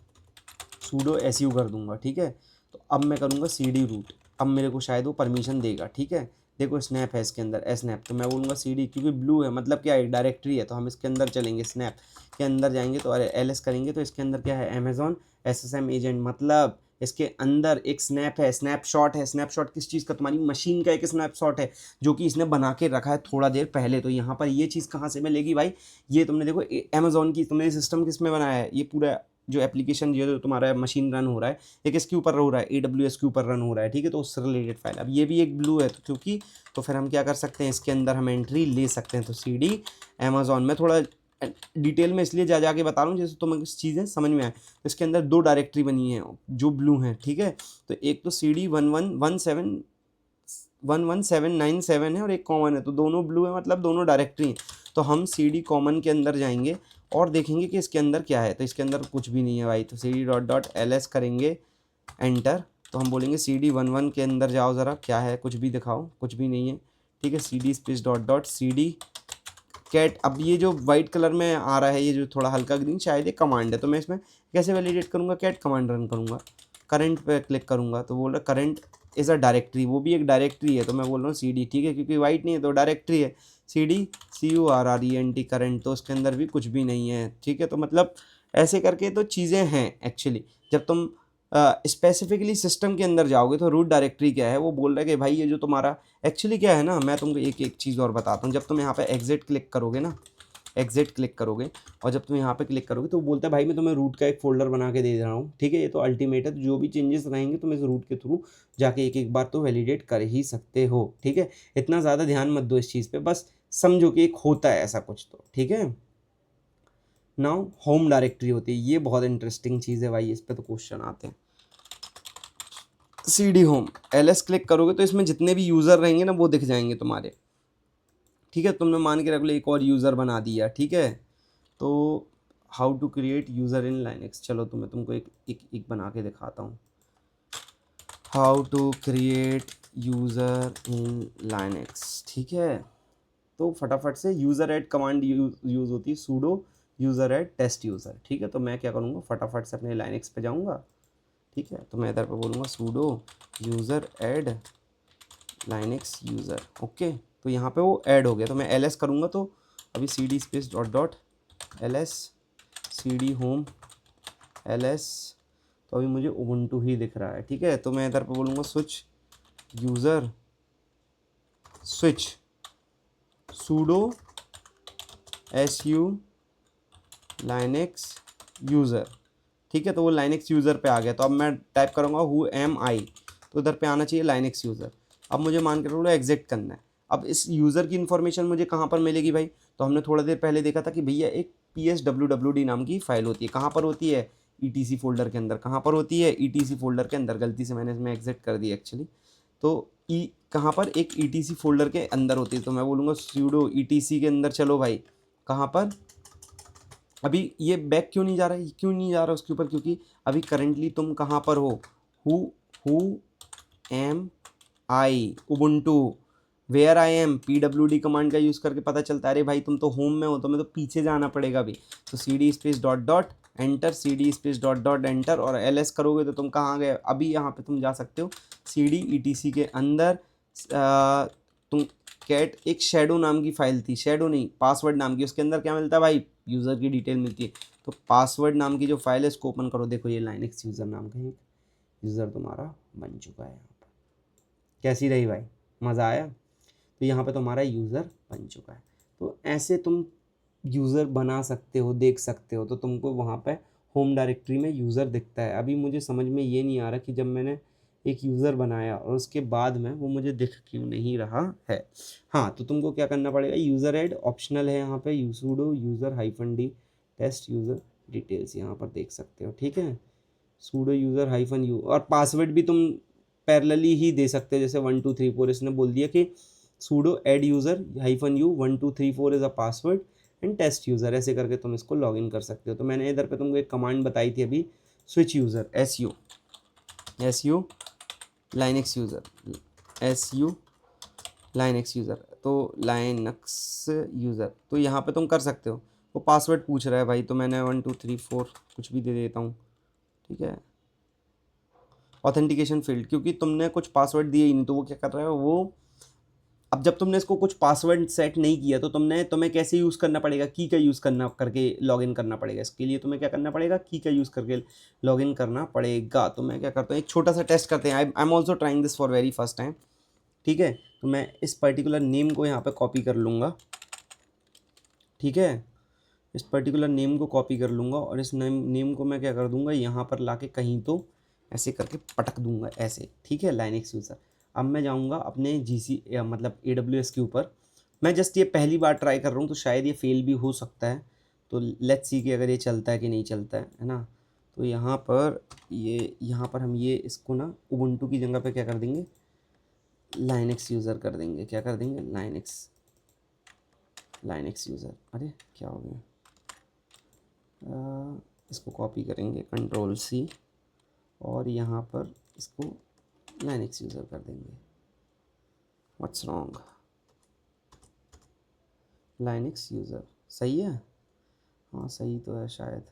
सूडो SU कर दूंगा, ठीक है। तो अब मैं करूँगा CD रूट, अब मेरे को शायद वो परमिशन देगा, ठीक है। देखो स्नैप है इसके अंदर, स्नैप, तो मैं बोलूँगा CD, क्योंकि ब्लू है मतलब क्या है, डायरेक्टरी है, तो हम इसके अंदर चलेंगे, स्नैप के अंदर जाएंगे, तो अरे LS करेंगे, तो इसके अंदर क्या है, अमेज़ॉन SSM एजेंट, मतलब इसके अंदर एक स्नैप है, स्नैपशॉट है। स्नैपशॉट किस चीज़ का, तुम्हारी मशीन का एक स्नैपशॉट है जो कि इसने बना के रखा है थोड़ा देर पहले। तो यहाँ पर ये चीज़ कहाँ से मिलेगी भाई, ये तुमने देखो अमेज़ॉन की, तुमने सिस्टम किस में बनाया है, ये पूरा जो एप्लीकेशन जो तुम्हारा मशीन रन हो रहा है, ये किसके ऊपर हो रहा है, AWS के ऊपर रन हो रहा है, ठीक है। तो उससे रिलेटेड फाइल, अब ये भी एक ब्लू है, तो क्योंकि, तो फिर हम क्या कर सकते हैं, इसके अंदर हम एंट्री ले सकते हैं। तो CD अमेज़ॉन में थोड़ा डिटेल में इसलिए जा के बता रहा हूँ जैसे तुम्हें चीज़ें समझ में आए। तो इसके अंदर 2 डायरेक्टरी बनी है जो ब्लू हैं, ठीक है। तो एक तो CD 11797 है और एक कॉमन है, तो दोनों ब्लू है, मतलब दोनों डायरेक्टरी हैं। तो हम CD कॉमन के अंदर जाएंगे और देखेंगे कि इसके अंदर क्या है, तो इसके अंदर कुछ भी नहीं है भाई। तो CD.ls करेंगे एंटर, तो हम बोलेंगे CD11 के अंदर जाओ ज़रा, क्या है, कुछ भी दिखाओ, कुछ भी नहीं है, ठीक है। CD स्पेस .CD कैट, अब ये जो वाइट कलर में आ रहा है, ये जो थोड़ा हल्का ग्रीन, शायद ये कमांड है। तो मैं इसमें कैसे वैलिडेट करूँगा, कैट कमांड रन करूँगा, करंट पे क्लिक करूँगा, तो बोल रहा करंट इज़ अ डायरेक्टरी, वो भी एक डायरेक्टरी है, तो मैं बोल रहा हूँ CD, ठीक है, क्योंकि वाइट नहीं है तो डायरेक्टरी है। CD CURRENT करंट, तो उसके अंदर भी कुछ भी नहीं है, ठीक है। तो मतलब ऐसे करके तो चीज़ें हैं एक्चुअली। जब तुम स्पेसिफिकली सिस्टम के अंदर जाओगे तो रूट डायरेक्टरी क्या है, वो बोल रहा है कि भाई ये जो तुम्हारा एक्चुअली क्या है ना, मैं तुमको एक चीज़ और बताता हूँ। जब तुम यहाँ पे एग्जिट क्लिक करोगे ना, एग्जिट क्लिक करोगे, और जब तुम यहाँ पे क्लिक करोगे तो वो बोलता है भाई मैं तुम्हें रूट का एक फोल्डर बना के दे रहा हूँ, ठीक है। ये तो अल्टीमेट है, तो जो भी चेंजेस रहेंगे तुम इस रूट के थ्रू जाके एक एक बार तो वैलिडेट कर ही सकते हो, ठीक है। इतना ज़्यादा ध्यान मत दो इस चीज़ पे, बस समझो कि एक होता है ऐसा कुछ, तो ठीक है। नाउ होम डायरेक्टरी होती है, ये बहुत इंटरेस्टिंग चीज़ है भाई, इस पर तो क्वेश्चन आते हैं। CD होम LS क्लिक करोगे तो इसमें जितने भी यूज़र रहेंगे ना वो दिख जाएंगे तुम्हारे, ठीक है। तुमने मान के रख लो एक और यूज़र बना दिया, ठीक है। तो how to create user in Linux, चलो तो मैं तुमको एक बना के दिखाता हूँ। How to create user in Linux, ठीक है। तो फटाफट से यूज़र ऐड कमांड यूज़ होती है, sudo user add test user, ठीक है। तो मैं क्या करूँगा, फटाफट से अपने लाइनक्स पे जाऊँगा, ठीक है। तो मैं इधर पे बोलूँगा pseudo user add Linux user, okay. तो यहाँ पे वो ऐड हो गया, तो मैं LS करूँगा, तो अभी CD space .LS CD home LS, तो अभी मुझे उबुंटू ही दिख रहा है, ठीक है। तो मैं इधर पे बोलूँगा switch user, switch pseudo SU Linux user, ठीक है। तो वो लाइनेक्स यूज़र पे आ गया। तो अब मैं टाइप करूँगा हु एम आई, तो उधर पे आना चाहिए लाइनेक्स यूज़र। अब मुझे मान के चलो एग्जिट करना है। अब इस यूज़र की इन्फॉर्मेशन मुझे कहाँ पर मिलेगी भाई? तो हमने थोड़ा देर पहले देखा था कि भैया एक PSWWD नाम की फ़ाइल होती है। कहाँ पर होती है? ETC फ़ोल्डर के अंदर। कहाँ पर होती है? ETC फ़ोल्डर के अंदर। गलती से मैंने इसमें एग्जिट कर दी एक्चुअली। तो कहाँ पर? एक ETC फ़ोल्डर के अंदर होती है। तो मैं बोलूँगा sudo ETC के अंदर चलो भाई। कहाँ पर? अभी ये बैक क्यों नहीं जा रहा है? क्यों नहीं जा रहा उसके ऊपर? क्योंकि अभी करंटली तुम कहाँ पर हो? Who am I, Ubuntu, where I am, PWD command का यूज़ करके पता चलता है अरे भाई तुम तो होम में हो, तो मैं तो पीछे जाना पड़ेगा अभी। तो CD space dot dot enter, CD space dot dot enter, और LS करोगे तो तुम कहाँ गए? अभी यहाँ पे तुम जा सकते हो CD ETC के अंदर। तुम कैट, एक शेडो नाम की फ़ाइल थी, शेडो नहीं पासवर्ड नाम की, उसके अंदर क्या मिलता है भाई? यूज़र की डिटेल मिलती है। तो पासवर्ड नाम की जो फाइल है इसको ओपन करो। देखो ये लाइनेक्स यूज़र नाम का एक यूज़र तुम्हारा बन चुका है यहाँ पर। कैसी रही भाई? मज़ा आया? तो यहाँ पे तुम्हारा यूज़र बन चुका है। तो ऐसे तुम यूज़र बना सकते हो, देख सकते हो। तो तुमको वहाँ पे होम डायरेक्टरी में यूज़र दिखता है। अभी मुझे समझ में ये नहीं आ रहा कि जब मैंने एक यूज़र बनाया और उसके बाद में वो मुझे दिख क्यों नहीं रहा है। हाँ, तो तुमको क्या करना पड़ेगा? यूज़र ऐड ऑप्शनल है यहाँ पे, sudo user -d test user details, यहाँ पर देख सकते हो, ठीक है। sudo यूज़र -u, और पासवर्ड भी तुम पैरेलली ही दे सकते हो। जैसे 1 2 3 4 इसने बोल दिया कि sudo add user -u 1 2 3 4 is a password and test user, ऐसे करके तुम इसको लॉगिन कर सकते हो। तो मैंने इधर पे तुमको एक कमांड बताई थी अभी, switch user, SU Linux user, SU Linux user, तो लाइनक्स यूज़र, तो यहाँ पे तुम कर सकते हो। वो पासवर्ड पूछ रहा है भाई, तो मैंने 1 2 3 4 कुछ भी दे देता हूँ, ठीक है। ऑथेंटिकेशन फील्ड, क्योंकि तुमने कुछ पासवर्ड दिए ही नहीं, तो वो क्या कर रहा है वो, अब जब तुमने इसको कुछ पासवर्ड सेट नहीं किया तो तुम्हें कैसे यूज़ करना पड़ेगा? की का यूज़ करना करके लॉगिन करना पड़ेगा। इसके लिए तुम्हें क्या करना पड़ेगा? की का यूज़ करके लॉगिन करना पड़ेगा। तो मैं क्या करता हूँ, एक छोटा सा टेस्ट करते हैं। I am also trying this for very first time, ठीक है। तो मैं इस पर्टिकुलर नेम को यहाँ पे कॉपी कर लूँगा, ठीक है। इस पर्टिकुलर नेम को कॉपी कर लूँगा और इस नेम को मैं क्या कर दूँगा, यहाँ पर ला के कहीं तो ऐसे करके पटक दूँगा ऐसे, ठीक है। Linux user. अब मैं जाऊँगा अपने मतलब AWS के ऊपर। मैं जस्ट ये पहली बार ट्राई कर रहा हूँ, तो शायद ये फेल भी हो सकता है। तो लेट्स सी कि अगर ये चलता है कि नहीं चलता है ना। तो यहाँ पर हम ये इसको ना उबुंटू की जगह पे क्या कर देंगे, लाइनेक्स यूज़र कर देंगे। क्या कर देंगे? Linux user. अरे क्या हो गया? इसको कॉपी करेंगे Ctrl+C, और यहाँ पर इसको लाइनेक्स यूज़र कर देंगे। What's wrong? लाइनेक्स यूज़र सही है? हाँ सही तो है शायद।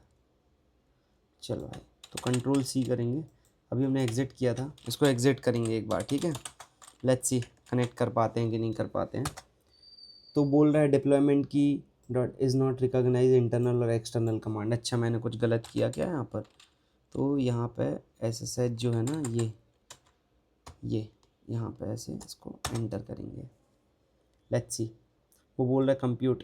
चलो भाई, तो Ctrl+C करेंगे। अभी हमने एग्ज़िट किया था, इसको एग्ज़िट करेंगे एक बार, ठीक है। लेट्स सी कनेक्ट कर पाते हैं कि नहीं कर पाते हैं। तो बोल रहा है डिप्लॉयमेंट की dot is not recognize internal और एक्सटर्नल कमांड। अच्छा, मैंने कुछ गलत किया क्या यहाँ पर? तो यहाँ पे SSH जो है ना, ये यहाँ पे ऐसे इसको एंटर करेंगे। लेट्स सी, वो बोल रहा है कंप्यूट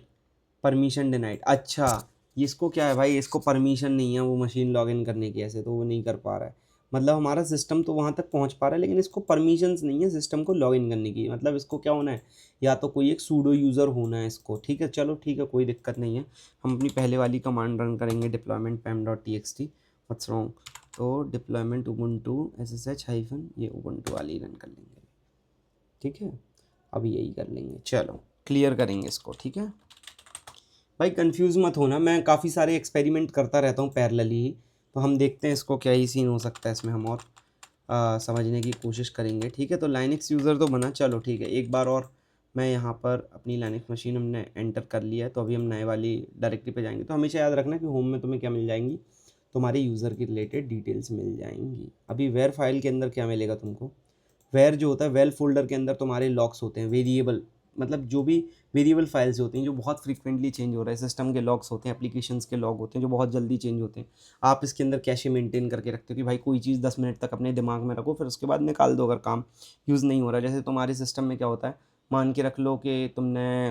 परमिशन डिनाइड। अच्छा, ये इसको क्या है भाई? इसको परमिशन नहीं है वो मशीन लॉगिन करने की, ऐसे तो वो नहीं कर पा रहा है। मतलब हमारा सिस्टम तो वहाँ तक पहुँच पा रहा है, लेकिन इसको परमिशंस नहीं है सिस्टम को लॉगिन करने की। मतलब इसको क्या होना है, या तो कोई एक सूडो यूज़र होना है इसको, ठीक है। चलो ठीक है, कोई दिक्कत नहीं है। हम अपनी पहले वाली कमांड रन करेंगे, डिप्लॉयमेंट pam.txt। What's wrong? तो डिप्लॉयमेंट उबुंटू SSH हाइफन ये उबुंटू वाली रन कर लेंगे, ठीक है। अब यही कर लेंगे, चलो क्लियर करेंगे इसको, ठीक है। भाई कंफ्यूज मत होना, मैं काफ़ी सारे एक्सपेरिमेंट करता रहता हूँ पैरेलली ही। तो हम देखते हैं इसको क्या ही सीन हो सकता है इसमें, हम और समझने की कोशिश करेंगे, ठीक है। तो लाइनेक्स यूज़र तो बना, चलो ठीक है। एक बार और मैं यहाँ पर अपनी लाइनेक्स मशीन हमने एंटर कर लिया है। तो अभी हम नए वाली डायरेक्टरी पे जाएंगे। तो हमेशा याद रखना कि होम में तुम्हें क्या मिल जाएंगी, तुम्हारे यूज़र की रिलेटेड डिटेल्स मिल जाएंगी। अभी वेयर फाइल के अंदर क्या मिलेगा तुमको? वेयर जो होता है, वेल फोल्डर के अंदर तुम्हारे लॉग्स होते हैं, वेरिएबल, मतलब जो भी वेरिएबल फाइल्स होती हैं जो बहुत फ्रीक्वेंटली चेंज हो रहे हैं। सिस्टम के लॉग्स होते हैं, एप्लीकेशंस के लॉग होते हैं जो बहुत जल्दी चेंज होते हैं। आप इसके अंदर कैशे मेंटेन करके रखते हो कि भाई कोई चीज़ 10 मिनट तक अपने दिमाग में रखो, फिर उसके बाद निकाल दो अगर काम यूज़ नहीं हो रहा है। जैसे तुम्हारे सिस्टम में क्या होता है, मान के रख लो कि तुमने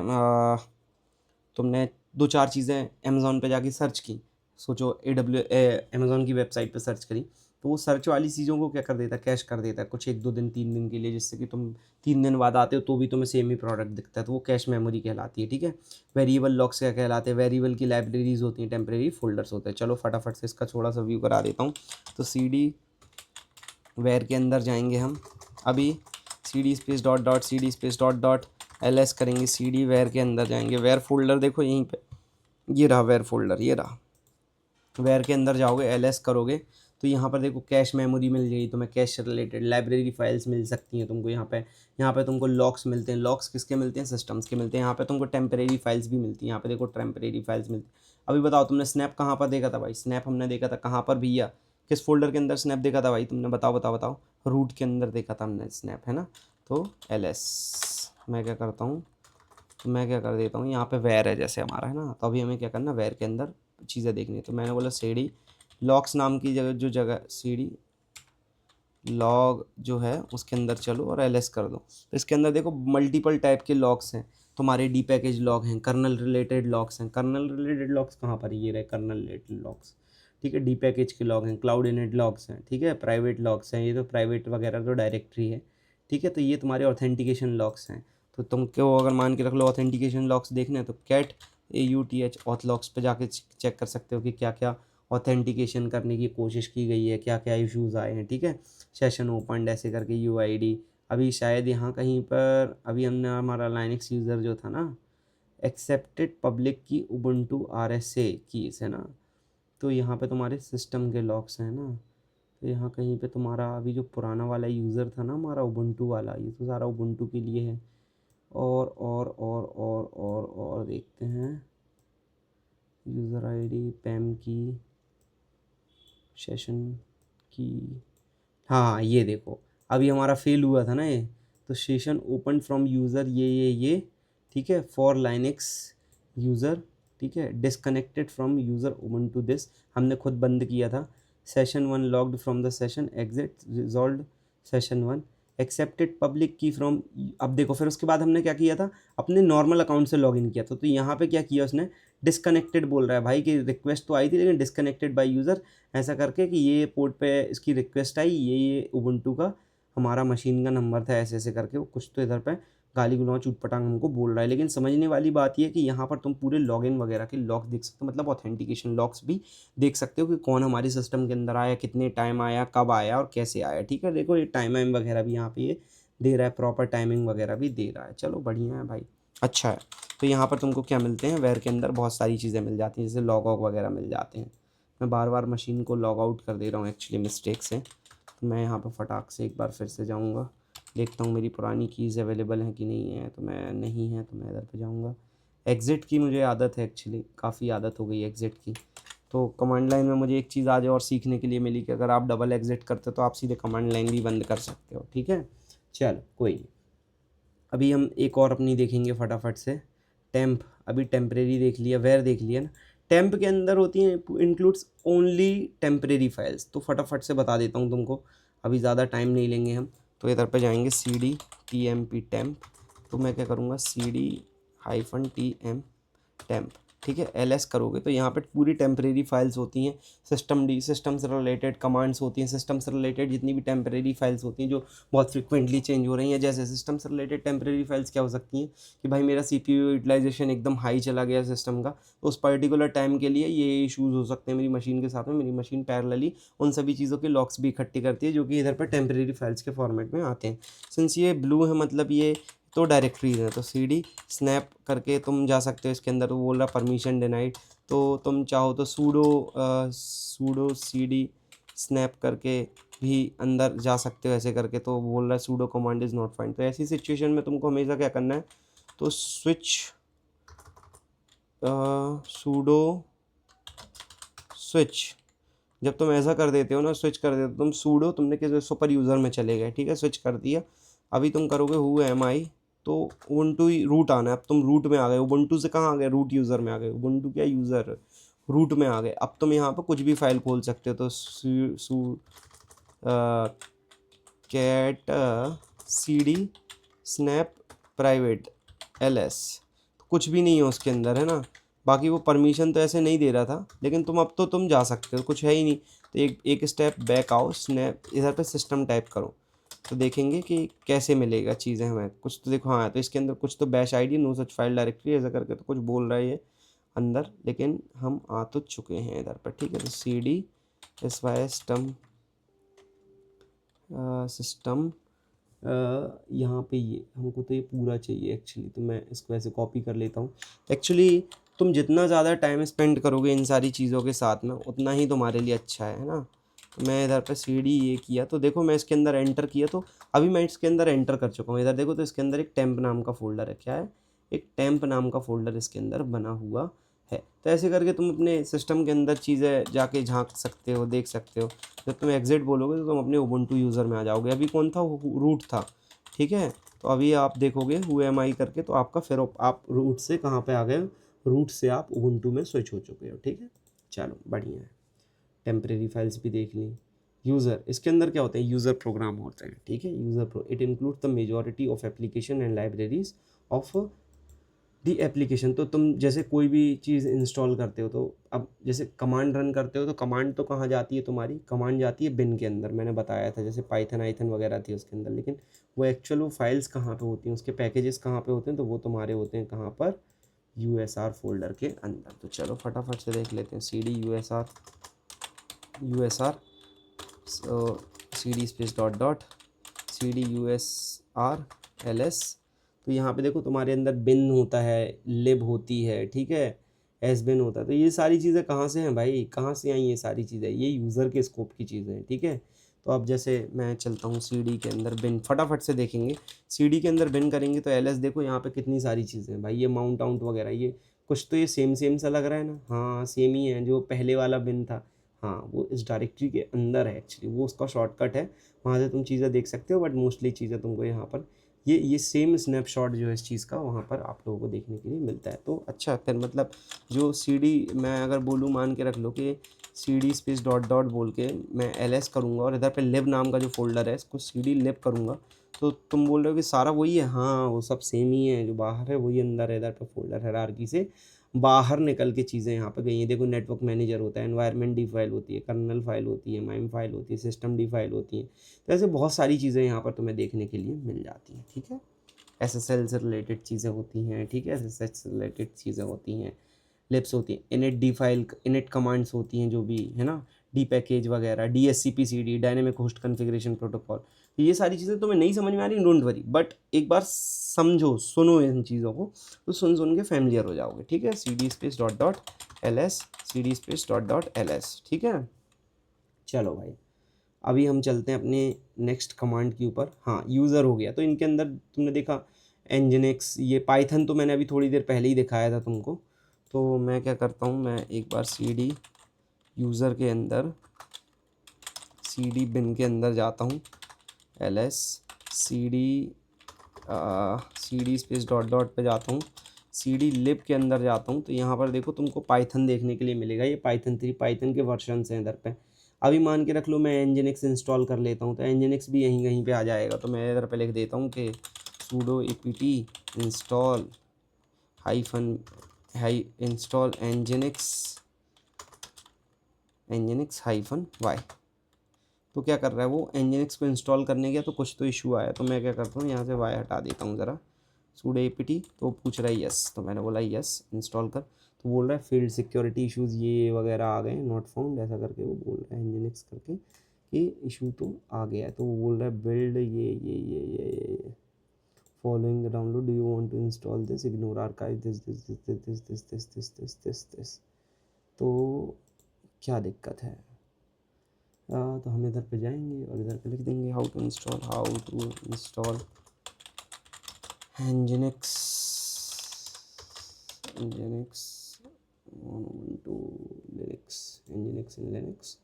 दो चार चीज़ें अमेज़ोन पे जाके सर्च की, सोचो अमेज़ोन की वेबसाइट पे सर्च करी, तो वो सर्च वाली चीज़ों को क्या कर देता है, कैश कर देता है कुछ 1-2 दिन 3 दिन के लिए, जिससे कि तुम 3 दिन बाद आते हो तो भी तुम्हें सेम ही प्रोडक्ट दिखता है, तो वो कैश मेमोरी कहलाती है, ठीक है। वेरिएबल लॉक्स क्या कहलाते हैं, वेरिएबल की लाइब्रेरीज होती हैं, टेम्परेरी फोल्डर्स होते हैं। चलो फटाफट से इसका थोड़ा सा व्यू करा देता हूँ। तो सी डी वेयर के अंदर जाएंगे हम, अभी C D space dot dot C D space dot dot L S करेंगे, सी डी वेयर के अंदर जाएंगे, वेयर फोल्डर देखो यहीं पे, ये रहा वेयर फोल्डर, ये रहा। वेयर के अंदर जाओगे, एल एस करोगे, तो यहाँ पर देखो कैश मेमोरी मिल जाएगी तुम्हें, कैश से रिलेटेड लाइब्रेरी फाइल्स मिल सकती हैं तुमको यहाँ पे। यहाँ पे तुमको लॉक्स मिलते हैं, लॉक्स किसके मिलते हैं, सिस्टम्स के मिलते हैं। यहाँ पे तुमको टेम्परेरी फाइल्स भी मिलती हैं, यहाँ पे देखो टेम्परेरी फाइल्स मिलती हैं। अभी बताओ तुमने स्नैप कहाँ पर देखा था भाई, स्नैप हमने देखा था कहाँ पर भैया, किस फोल्डर के अंदर स्नैप देखा था भाई तुमने, बताओ बताओ बताओ। रूट के अंदर देखा था हमने स्नैप, है ना। तो एल एस मैं क्या करता हूँ, तो मैं क्या कर देता हूँ, यहाँ पे वेयर है जैसे हमारा, है ना। तो अभी हमें क्या करना, वेयर के अंदर चीज़ें देखनी है, तो मैंने बोला सी डी लॉक्स नाम की जगह, जो जगह सी डी लॉग जो है उसके अंदर चलो और एल एस कर दो। तो इसके अंदर देखो मल्टीपल टाइप के लॉक्स हैं तुम्हारे, डी पैकेज लॉग हैं, कर्नल रिलेटेड लॉक्स हैं। कर्नल रिलेटेड लॉक्स कहाँ पर, ये रहे कर्नल रिलेटेड लॉक्स, ठीक है। डी पैकेज के लॉग हैं, क्लाउड इनेट लॉग्स हैं, ठीक है। प्राइवेट लॉग्स हैं, ये तो प्राइवेट वगैरह तो डायरेक्टरी है, ठीक है। तो ये तुम्हारे ऑथेंटिकेशन लॉक्स हैं। तो तुमको अगर मान के रख लो ऑथेंटिकेशन लॉक्स देखने हैं, तो कैट AUTH ऑथ लॉक्स पे जाके चेक कर सकते हो कि क्या क्या ऑथेंटिकेशन करने की कोशिश की गई है, क्या क्या इश्यूज़ आए हैं, ठीक है। सेशन ओपन ऐसे करके UID, अभी शायद यहाँ कहीं पर अभी हमने हमारा लाइनक्स यूज़र जो था ना, एक्सेप्टेड पब्लिक की उबुंटू RSA की है ना, तो यहाँ पे तुम्हारे सिस्टम के लॉक्स हैं ना। तो यहाँ कहीं पे तुम्हारा अभी जो पुराना वाला यूज़र था ना हमारा उबुंटू वाला, ये तो सारा उबुंटू के लिए है। और देखते हैं, यूज़र ID पैम की, सेशन की, हाँ ये देखो अभी हमारा फेल हुआ था ना ये, तो सेशन ओपन फ्रॉम यूज़र ये ठीक है, फॉर लाइनक्स यूज़र, ठीक है। Disconnected from user Ubuntu this, हमने खुद बंद किया था। Session 1 logged from the session, exit resolve session 1, accepted public की फ्रॉम। अब देखो फिर उसके बाद हमने क्या किया था, अपने नॉर्मल अकाउंट से लॉगिन किया था, तो यहाँ पे क्या किया उसने, डिसकनेक्टेड बोल रहा है भाई कि रिक्वेस्ट तो आई थी लेकिन डिसकनेक्टेड बाय यूज़र, ऐसा करके कि ये पोर्ट पे इसकी रिक्वेस्ट आई, ये उबुंटू का हमारा मशीन का नंबर था, ऐसे ऐसे करके वो कुछ तो इधर पे गाली गुलौच ऊटपटांग हमको बोल रहा है। लेकिन समझने वाली बात ये है कि यहाँ पर तुम पूरे लॉगिन वगैरह के लॉग देख सकते हो, मतलब ऑथेंटिकेशन लॉग्स भी देख सकते हो कि कौन हमारे सिस्टम के अंदर आया, कितने टाइम आया, कब आया और कैसे आया, ठीक है। देखो ये टाइम वाइम वगैरह भी यहाँ पे ये दे रहा है, प्रॉपर टाइमिंग वगैरह भी दे रहा है। चलो बढ़िया है भाई, अच्छा है। तो यहाँ पर तुमको क्या मिलते हैं, वेयर के अंदर बहुत सारी चीज़ें मिल जाती हैं, जैसे लॉग आउट वगैरह मिल जाते हैं। मैं बार बार मशीन को लॉग आउट कर दे रहा हूँ एक्चुअली मिस्टेक से, तो मैं यहाँ पर फटाक से एक बार फिर से जाऊँगा, देखता हूँ मेरी पुरानी कीज़ अवेलेबल हैं कि नहीं है, तो मैं नहीं है तो मैं इधर पे जाऊँगा। एग्ज़िट की मुझे आदत है एक्चुअली, काफ़ी आदत हो गई है एग्ज़िट की। तो कमांड लाइन में मुझे एक चीज़ आज और सीखने के लिए मिली कि अगर आप डबल एग्ज़िट करते हो तो आप सीधे कमांड लाइन भी बंद कर सकते हो, ठीक है। चलो कोई नहीं, अभी हम एक और अपनी देखेंगे फटाफट से। टेम्प, अभी टेम्परेरी देख लिया, वेयर देख लिया ना। टेम्प के अंदर होती हैं, इंक्लूड्स ओनली टेम्परेरी फाइल्स, तो फटाफट से बता देता हूँ तुमको, अभी ज़्यादा टाइम नहीं लेंगे हम। तो इधर पे जाएंगे CD टेम्प, तो मैं क्या करूँगा CD-TM टेम्प, ठीक है। LS करोगे तो यहाँ पे पूरी टेम्परेरी फाइल्स होती हैं, सिस्टम से रिलेटेड कमांड्स होती हैं, सिस्टम से रिलेटेड जितनी भी टेम्परेरी फाइल्स होती हैं जो बहुत फ्रिक्वेंटली चेंज हो रही हैं। जैसे सिस्टम से रिलेटेड टेम्परेरी फाइल्स क्या हो सकती हैं कि भाई मेरा CPU यूटिलाइजेशन एकदम हाई चला गया सिस्टम का, तो उस पर्टिकुलर टाइम के लिए ये इशूज़ हो सकते हैं मेरी मशीन के साथ में। मेरी मशीन पैरेलली उन सभी चीज़ों के लॉक्स भी इकट्ठी करती है जो कि इधर पर टेम्परेरी फाइल्स के फॉर्मेट में आते हैं। सिंस ये ब्लू है मतलब ये तो डायरेक्टरीज है, तो CD स्नैप करके तुम जा सकते हो इसके अंदर। तो बोल रहा परमिशन डिनाइड, तो तुम चाहो तो सूडो CD स्नैप करके भी अंदर जा सकते हो ऐसे करके। तो बोल रहा है sudo command is not find. तो ऐसी सिचुएशन में तुमको हमेशा क्या करना है, तो सूडो स्विच, जब तुम ऐसा कर देते हो ना, स्विच कर देते हो तुम सूडो, तुमने किसी सुपर यूज़र में चले गए, ठीक है, स्विच कर दिया। अभी तुम करोगे हु एम आई, तो उबुंटू रूट आना है। अब तुम रूट में आ गए, उबुंटू से कहाँ आ गए, रूट यूज़र में आ गए, उबुंटू क्या यूज़र, रूट में आ गए। अब तुम यहाँ पर कुछ भी फाइल खोल सकते हो, तो cat CD snap private LS, कुछ भी नहीं है उसके अंदर, है ना। बाकी वो परमिशन तो ऐसे नहीं दे रहा था, लेकिन तुम जा सकते हो, कुछ है ही नहीं। तो एक स्टेप बैक आओ, स्नैप इधर पे सिस्टम टाइप करो, तो देखेंगे कि कैसे मिलेगा चीज़ें हमें। कुछ तो देखो, हाँ, तो इसके अंदर कुछ तो bash ID no such file directory ऐसा करके तो कुछ बोल रहा है ये अंदर, लेकिन हम आ तो चुके हैं इधर पर, ठीक है। तो cd sys सिस्टम यहाँ पे ये हमको तो ये पूरा चाहिए एक्चुअली, तो मैं इसको ऐसे कॉपी कर लेता हूँ। एक्चुअली तुम जितना ज़्यादा टाइम स्पेंड करोगे इन सारी चीज़ों के साथ में, उतना ही तुम्हारे लिए अच्छा है ना। तो मैं इधर पे cd ये किया, तो देखो मैं इसके अंदर एंटर किया, तो अभी मैं इसके अंदर एंटर कर चुका हूँ। इधर देखो, तो इसके अंदर एक टेम्प नाम का फ़ोल्डर है। क्या है? एक टेम्प नाम का फ़ोल्डर इसके अंदर बना हुआ है। तो ऐसे करके तुम अपने सिस्टम के अंदर चीज़ें जाके झांक सकते हो, देख सकते हो। जब तुम एग्जिट बोलोगे तो तुम अपने उबुंटू यूज़र में आ जाओगे। अभी कौन था? रूट था, ठीक है। तो अभी आप देखोगे हु एम आई करके, तो आपका फिर आप रूट से कहाँ पे आ गए? रूट से आप उबुंटू में स्विच हो चुके हो, ठीक है। चलो बढ़िया है। टेम्परेरी फाइल्स भी देख ली। यूज़र, इसके अंदर क्या होते हैं? यूज़र प्रोग्राम होते हैं, ठीक है। It include the majority of application and libraries of the application. तो तुम जैसे कोई भी चीज़ इंस्टॉल करते हो, तो अब जैसे कमांड रन करते हो, तो कमांड तो कहाँ जाती है? तुम्हारी कमांड जाती है बिन के अंदर। मैंने बताया था जैसे पाइथन आइथन वगैरह थी उसके अंदर, लेकिन वो एक्चुअल वो फाइल्स कहाँ पे होती हैं, उसके पैकेजेस कहाँ पे होते हैं? तो वो तुम्हारे होते हैं कहाँ पर? USR फोल्डर के अंदर। तो चलो फटाफट से देख लेते हैं। cd USR cd space dot dot cd USR ls। तो यहाँ पे देखो तुम्हारे अंदर बिन होता है, लिब होती है, ठीक है, एस बिन होता है। तो ये सारी चीज़ें कहाँ से हैं भाई? कहाँ से आई ये सारी चीज़ें? ये यूज़र के स्कोप की चीज़ें हैं, ठीक है। तो अब जैसे मैं चलता हूँ cd के अंदर बिन, फटाफट से देखेंगे। cd के अंदर बिन करेंगे तो ls देखो यहाँ पे कितनी सारी चीज़ें हैं भाई। ये माउंट आउंट वगैरह, ये कुछ तो ये सेम सा लग रहा है ना। हाँ सेम ही है, जो पहले वाला बिन था, हाँ वो इस डायरेक्टरी के अंदर है एक्चुअली। वो उसका शॉर्टकट है, वहाँ से तुम चीज़ें देख सकते हो। बट मोस्टली चीज़ें तुमको यहाँ पर ये सेम स्नैपशॉट जो है इस चीज़ का, वहाँ पर आप लोगों को देखने के लिए मिलता है। तो अच्छा, फिर मतलब जो cd मैं अगर बोलूँ, मान के रख लो कि cd स्पेस डॉट डॉट बोल के मैं ls करूँगा, और इधर पे लिब नाम का जो फोल्डर है इसको cd लिब करूँगा, तो तुम बोल रहे हो कि सारा वही है? हाँ वो सब सेम ही है, जो बाहर है वही अंदर है। इधर पे फोल्डर हायरार्की से बाहर निकल के चीज़ें यहाँ पे गई हैं। देखो नेटवर्क मैनेजर होता है, एनवायरनमेंट डी फाइल होती है, कर्नल फाइल होती है, माइम फाइल होती है, सिस्टम डी फाइल होती है। तो ऐसे बहुत सारी चीज़ें यहाँ पर तुम्हें देखने के लिए मिल जाती हैं, ठीक है। SSL से रिलेटेड चीज़ें होती हैं, ठीक है, SSH से रिलेटेड चीज़ें होती हैं, लिप्स होती हैं, init D file, init commands होती हैं जो भी है ना, डी पैकेज वगैरह, DHCP dynamic host configuration protocol. तो ये सारी चीज़ें तुम्हें नहीं समझ में आ रही, डोंट वरी, बट एक बार समझो, सुनो इन चीज़ों को, तो सुन के फैमिलियर हो जाओगे, ठीक है। cd space dot dot ls, cd space dot dot ls, ठीक है। चलो भाई, अभी हम चलते हैं अपने नेक्स्ट कमांड के ऊपर। हाँ यूज़र हो गया, तो इनके अंदर तुमने देखा nginx, ये पाइथन तो मैंने अभी थोड़ी देर पहले ही दिखाया था तुमको। तो मैं क्या करता हूँ, मैं एक बार cd यूज़र के अंदर, cd बिन के अंदर जाता हूँ, ls cd cd space dot dot पे जाता हूँ, cd लिब के अंदर जाता हूँ। तो यहाँ पर देखो तुमको पाइथन देखने के लिए मिलेगा, ये पाइथन 3 पाइथन के वर्जन्स हैं इधर पे। अभी मान के रख लो मैं nginx इंस्टॉल कर लेता हूँ, तो nginx भी यहीं कहीं पे आ जाएगा। तो मैं इधर पे लिख देता हूँ कि sudo apt install hyphen install nginx hyphen y। तो क्या कर रहा है वो, nginx को इंस्टॉल करने गया तो कुछ तो इशू आया, तो मैं क्या करता हूँ, यहाँ से y हटा देता हूँ ज़रा, sudo apt। तो पूछ रहा है यस, तो मैंने बोला यस इंस्टॉल कर। तो बोल रहा है फील्ड सिक्योरिटी इश्यूज़ ये वगैरह आ गए, नॉट फाउंड ऐसा करके वो बोल रहा है nginx करके कि इशू तो आ गया है। तो वो बोल रहा है बिल्ड ये following the download, do you want to install this, ignore archive this. तो क्या दिक्कत है? तो हम इधर पे जाएंगे और इधर पे लिख देंगे how to install nginx nginx in Linux।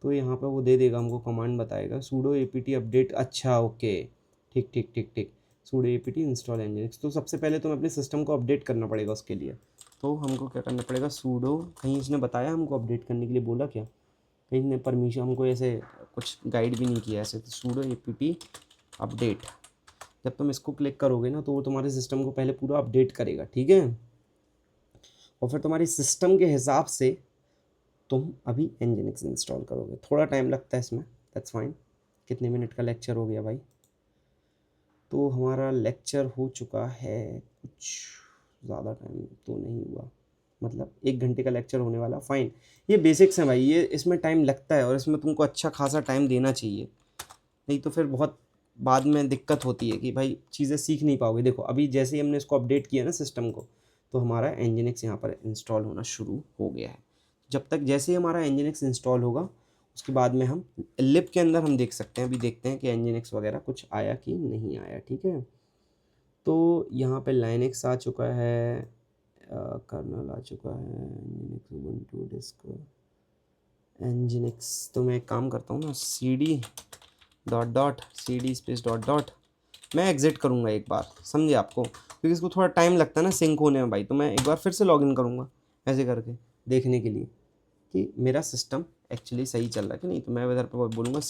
तो यहाँ पे वो दे देगा हमको, कमांड बताएगा sudo apt अपडेट। अच्छा ओके, ठीक sudo apt इंस्टॉल nginx। तो सबसे पहले तुम्हें अपने सिस्टम को अपडेट करना पड़ेगा उसके लिए। तो हमको क्या करना पड़ेगा, sudo, कहीं इसने बताया हमको अपडेट करने के लिए, बोला क्या? कहीं ने परमिशन हमको ऐसे कुछ गाइड भी नहीं किया ऐसे। तो sudo apt अपडेट, जब तुम इसको क्लिक करोगे ना, तो वो तुम्हारे सिस्टम को पहले पूरा अपडेट करेगा, ठीक है। और फिर तुम्हारी सिस्टम के हिसाब से तुम अभी Nginx इंस्टॉल करोगे। थोड़ा टाइम लगता है इसमें, दैट्स फाइन। कितने मिनट का लेक्चर हो गया भाई? तो हमारा लेक्चर हो चुका है, कुछ ज़्यादा टाइम तो नहीं हुआ, मतलब 1 घंटे का लेक्चर होने वाला। फाइन, ये बेसिक्स हैं भाई, ये इसमें टाइम लगता है और इसमें तुमको अच्छा खासा टाइम देना चाहिए, नहीं तो फिर बहुत बाद में दिक्कत होती है कि भाई चीज़ें सीख नहीं पाओगे। देखो अभी जैसे ही हमने इसको अपडेट किया ना सिस्टम को, तो हमारा Nginx यहाँ पर इंस्टॉल होना शुरू हो गया है। जब तक जैसे ही हमारा Nginx इंस्टॉल होगा, उसके बाद में हम लिब के अंदर हम देख सकते हैं, अभी देखते हैं कि Nginx वगैरह कुछ आया कि नहीं आया। ठीक है, तो यहाँ पे लाइनक्स आ चुका है, कर्नल आ चुका है, Nginx उबुंटू डिस्को Nginx। तो मैं एक काम करता हूँ ना, cd स्पेस डॉट, मैं एग्जिट करूँगा एक बार, समझे आपको, क्योंकि इसको थोड़ा टाइम लगता है ना सिंक होने में भाई। तो मैं एक बार फिर से लॉगिन करूँगा ऐसे करके, देखने के लिए कि मेरा सिस्टम एक्चुअली सही चल रहा है कि नहीं। तो मैं इधर पर बोलूँगा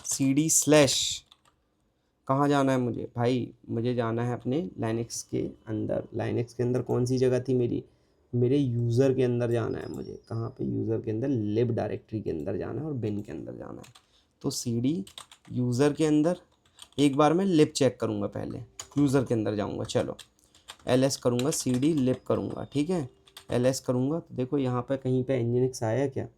cd स्लैश, कहाँ जाना है मुझे भाई? मुझे जाना है अपने लाइनक्स के अंदर। लाइनक्स के अंदर कौन सी जगह थी मेरी? मेरे यूज़र के अंदर जाना है मुझे। कहाँ पे? यूज़र के अंदर, लिब डायरेक्टरी के अंदर जाना है और बिन के अंदर जाना है। तो cd यूज़र के अंदर, एक बार मैं लिब चेक करूँगा, पहले यूज़र के अंदर जाऊँगा, चलो ls करूँगा, cd लिब करूँगा, ठीक है। ls करूँगा तो देखो यहाँ पे कहीं पे Nginx आया क्या?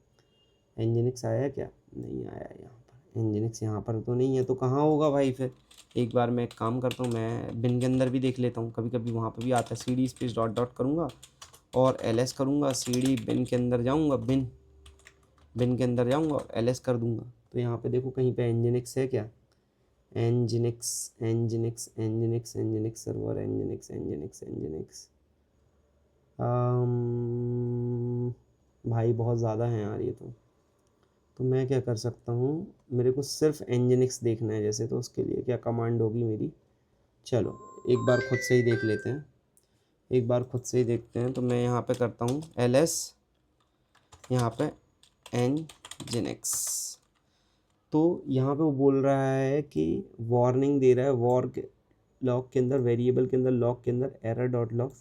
Nginx आया क्या? नहीं आया यहाँ पर। Nginx यहाँ पर तो नहीं है, तो कहाँ होगा भाई फिर? एक बार मैं एक काम करता हूँ, मैं बिन के अंदर भी देख लेता हूँ, कभी कभी वहाँ पे भी आता है। cd स्पेस डॉट करूँगा और ls करूँगा, cd बिन के अंदर जाऊँगा, बिन के अंदर जाऊँगा और ls कर दूँगा। तो यहाँ पे देखो कहीं पे Nginx है क्या? Nginx सर्वर, Nginx भाई बहुत ज़्यादा है यार ये तो मैं क्या कर सकता हूँ, मेरे को सिर्फ Nginx देखना है जैसे, तो उसके लिए क्या कमांड होगी मेरी? चलो एक बार खुद से ही देख लेते हैं, एक बार खुद से ही देखते हैं। तो मैं यहाँ पे करता हूँ ls, यहाँ पे Nginx। तो यहाँ पे वो बोल रहा है कि वार्निंग दे रहा है, वॉर लॉग के अंदर, वेरिएबल के अंदर, लॉग के अंदर एरर डॉट लॉग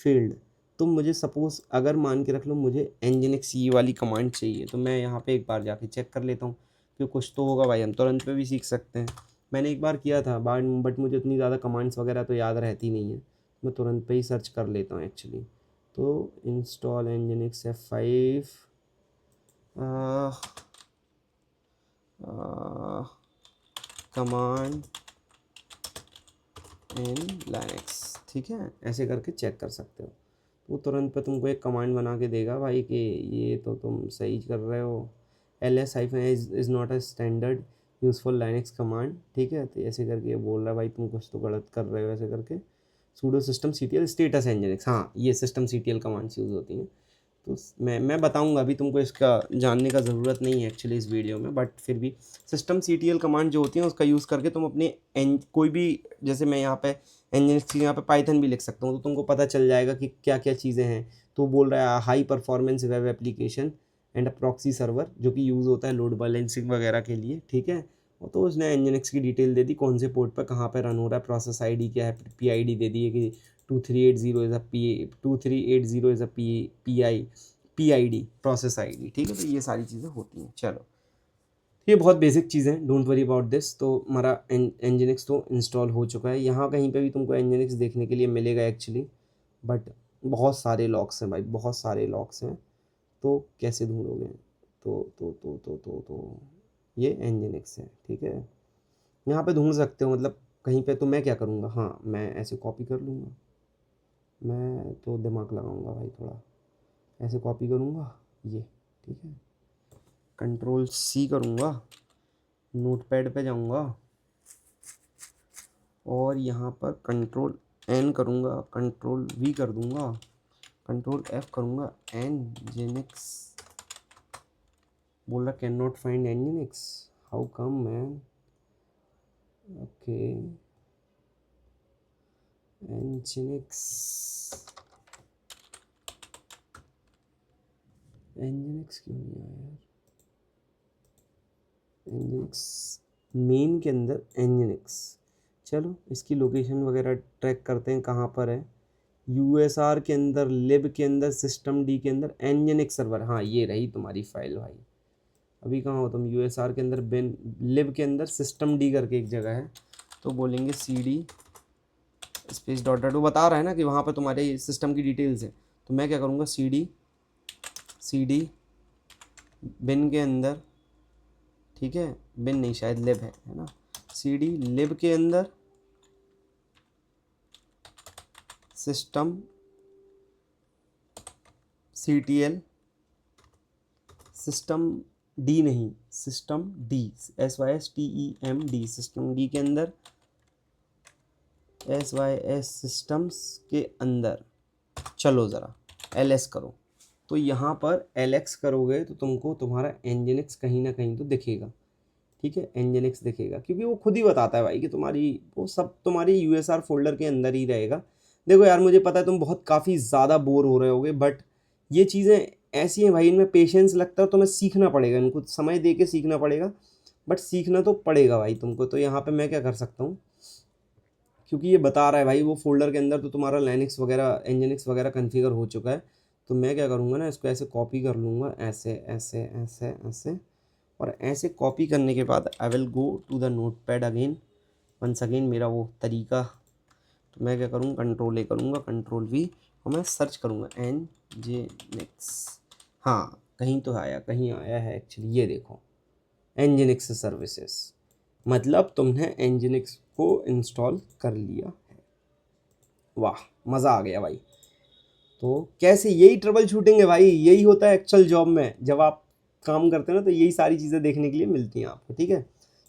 फील्ड। तो मुझे सपोज़ अगर मान के रख लो मुझे Nginx ये वाली कमांड चाहिए, तो मैं यहाँ पे एक बार जाके चेक कर लेता हूँ कि कुछ तो होगा भाई, हम तुरंत पे भी सीख सकते हैं। मैंने एक बार किया था बट मुझे उतनी ज़्यादा कमांड्स वगैरह तो याद रहती नहीं है, मैं तुरंत पे ही सर्च कर लेता हूँ एक्चुअली। तो install Nginx F5 command in Linux, ठीक है, ऐसे करके चेक कर सकते हो। वो तुरंत पे तुमको एक कमांड बना के देगा भाई कि ये तो तुम सही कर रहे हो। ls is not a standard useful Linux command, ठीक है। तो ऐसे करके ये बोल रहा है भाई तुम कुछ तो गलत कर रहे हो, ऐसे करके। Pseudo system ctl status Nginx, हाँ ये सिस्टम ctl कमांड्स यूज़ होती हैं। तो मैं बताऊंगा, अभी तुमको इसका जानने का ज़रूरत नहीं है एक्चुअली इस वीडियो में, बट फिर भी सिस्टम ctl कमांड जो होती है उसका यूज़ करके तुम अपने कोई भी, जैसे मैं यहाँ पे Nginx की यहाँ पे पाइथन भी लिख सकता हूँ, तो तुमको पता चल जाएगा कि क्या क्या चीज़ें हैं। तो बोल रहा है high performance web application and proxy server, जो कि यूज़ होता है लोड बैलेंसिंग वगैरह के लिए, ठीक है। तो उसने Nginx की डिटेल दे दी, कौन से पोर्ट पर कहाँ पर रन हो रहा है, प्रोसेस ID क्या है, PID दे दी है कि 2380 is a PID process ID, ठीक है। तो ये सारी चीज़ें होती हैं। चलो ये बहुत बेसिक चीज़ें हैं, डोंट वरी अबाउट दिस। तो हमारा Nginx तो इंस्टॉल हो चुका है। यहाँ कहीं पे भी तुमको Nginx देखने के लिए मिलेगा एक्चुअली, बट बहुत सारे लॉक्स हैं भाई, बहुत सारे लॉक्स हैं, तो कैसे ढूंढोगे? तो ये Nginx है, ठीक है। यहाँ पे ढूंढ सकते हो, मतलब कहीं पे। तो मैं क्या करूँगा, हाँ मैं ऐसे कॉपी कर लूँगा, मैं तो दिमाग लगाऊंगा भाई थोड़ा, ऐसे कॉपी करूँगा ये, ठीक है। कंट्रोल C करूँगा, नोटपैड पे जाऊँगा और यहाँ पर कंट्रोल N करूँगा, कंट्रोल V कर दूँगा, कंट्रोल F करूँगा। Nginx बोल रहा can not find Nginx, how come man? Okay Nginx, Nginx क्यों नहीं आया यार? Nginx मेन के अंदर Nginx, चलो इसकी लोकेशन वगैरह ट्रैक करते हैं कहाँ पर है। यूएसआर के अंदर, लिब के अंदर, सिस्टम डी के अंदर, एनजिनिक्स सर्वर। हाँ ये रही तुम्हारी फाइल भाई। अभी कहाँ हो तुम? यूएसआर के अंदर, बिन लिब के अंदर सिस्टम डी करके एक जगह है, तो बोलेंगे C D space dot dot. वो बता रहा है ना कि वहाँ पर तुम्हारे सिस्टम की डिटेल्स है। तो मैं क्या करूँगा, सी डी बिन के अंदर, ठीक है, बिन नहीं शायद लिब है ना, सी डी लिब के अंदर system C T L, system D नहीं, system D, SYSTEMD, system D के अंदर, SYS सिस्टम्स के अंदर, चलो ज़रा LS करो। तो यहाँ पर LX करोगे तो तुमको तुम्हारा एनजिनिक्स कहीं ना कहीं तो दिखेगा, ठीक है, एनजिनिक्स दिखेगा, क्योंकि वो खुद ही बताता है भाई कि तुम्हारी वो सब तुम्हारी यूएसआर फोल्डर के अंदर ही रहेगा। देखो यार मुझे पता है तुम बहुत काफ़ी ज़्यादा बोर हो रहे होगे, बट ये चीज़ें ऐसी हैं भाई, इनमें पेशेंस लगता है, तुम्हें सीखना पड़ेगा, इनको समय दे के सीखना पड़ेगा, बट सीखना तो पड़ेगा भाई तुमको। तो यहाँ पर मैं क्या कर सकता हूँ, क्योंकि ये बता रहा है भाई वो फोल्डर के अंदर तो तुम्हारा लाइनक्स वगैरह, एनजिनिक्स वगैरह कन्फिगर हो चुका है। तो मैं क्या करूँगा ना, इसको ऐसे कॉपी कर लूँगा, ऐसे ऐसे ऐसे ऐसे, और ऐसे कॉपी करने के बाद I will go to the notepad again, once again मेरा वो तरीका। तो मैं क्या करूँगा, कंट्रोल A करूँगा, कंट्रोल V, और मैं सर्च करूँगा एनजिनिक्स। हाँ कहीं तो आया, कहीं आया है एक्चुअली, ये देखो एनजिनिक्स सर्विसेज, मतलब तुमने एनजिनिक्स को इंस्टॉल कर लिया है। वाह मज़ा आ गया भाई। तो कैसे, यही ट्रबल शूटिंग है भाई, यही होता है एक्चुअल जॉब में, जब आप काम करते हैं ना तो यही सारी चीज़ें देखने के लिए मिलती हैं आपको, ठीक है।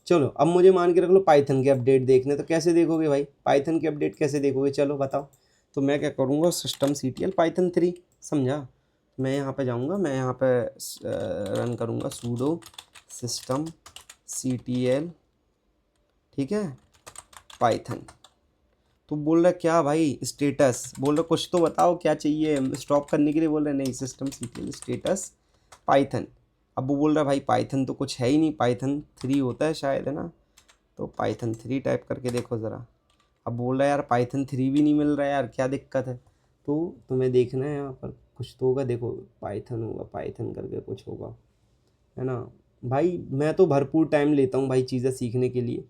चलो अब मुझे मान के रख लो पाइथन के अपडेट देखने, तो कैसे देखोगे भाई, पाइथन के अपडेट कैसे देखोगे, चलो बताओ। तो मैं क्या करूँगा, सिस्टम CTL पाइथन 3, समझा। मैं यहाँ पे जाऊँगा, मैं यहाँ पे रन करूँगा सूडो सिस्टम CTL, ठीक है, पाइथन। तो बोल रहा क्या भाई, स्टेटस बोल रहा, कुछ तो बताओ क्या चाहिए, स्टॉप करने के लिए बोल रहे नहीं, सिस्टम CTL स्टेटस पाइथन। अब वो बोल रहा भाई पाइथन तो कुछ है ही नहीं, पाइथन 3 होता है शायद, है ना। तो पाइथन 3 टाइप करके देखो ज़रा। अब बोल रहा है यार पाइथन 3 भी नहीं मिल रहा है यार, क्या दिक्कत है। तो तुम्हें देखना है यहाँ पर कुछ तो होगा, देखो पाइथन होगा, पाइथन करके कुछ होगा, है ना। भाई मैं तो भरपूर टाइम लेता हूँ भाई चीज़ें सीखने के लिए,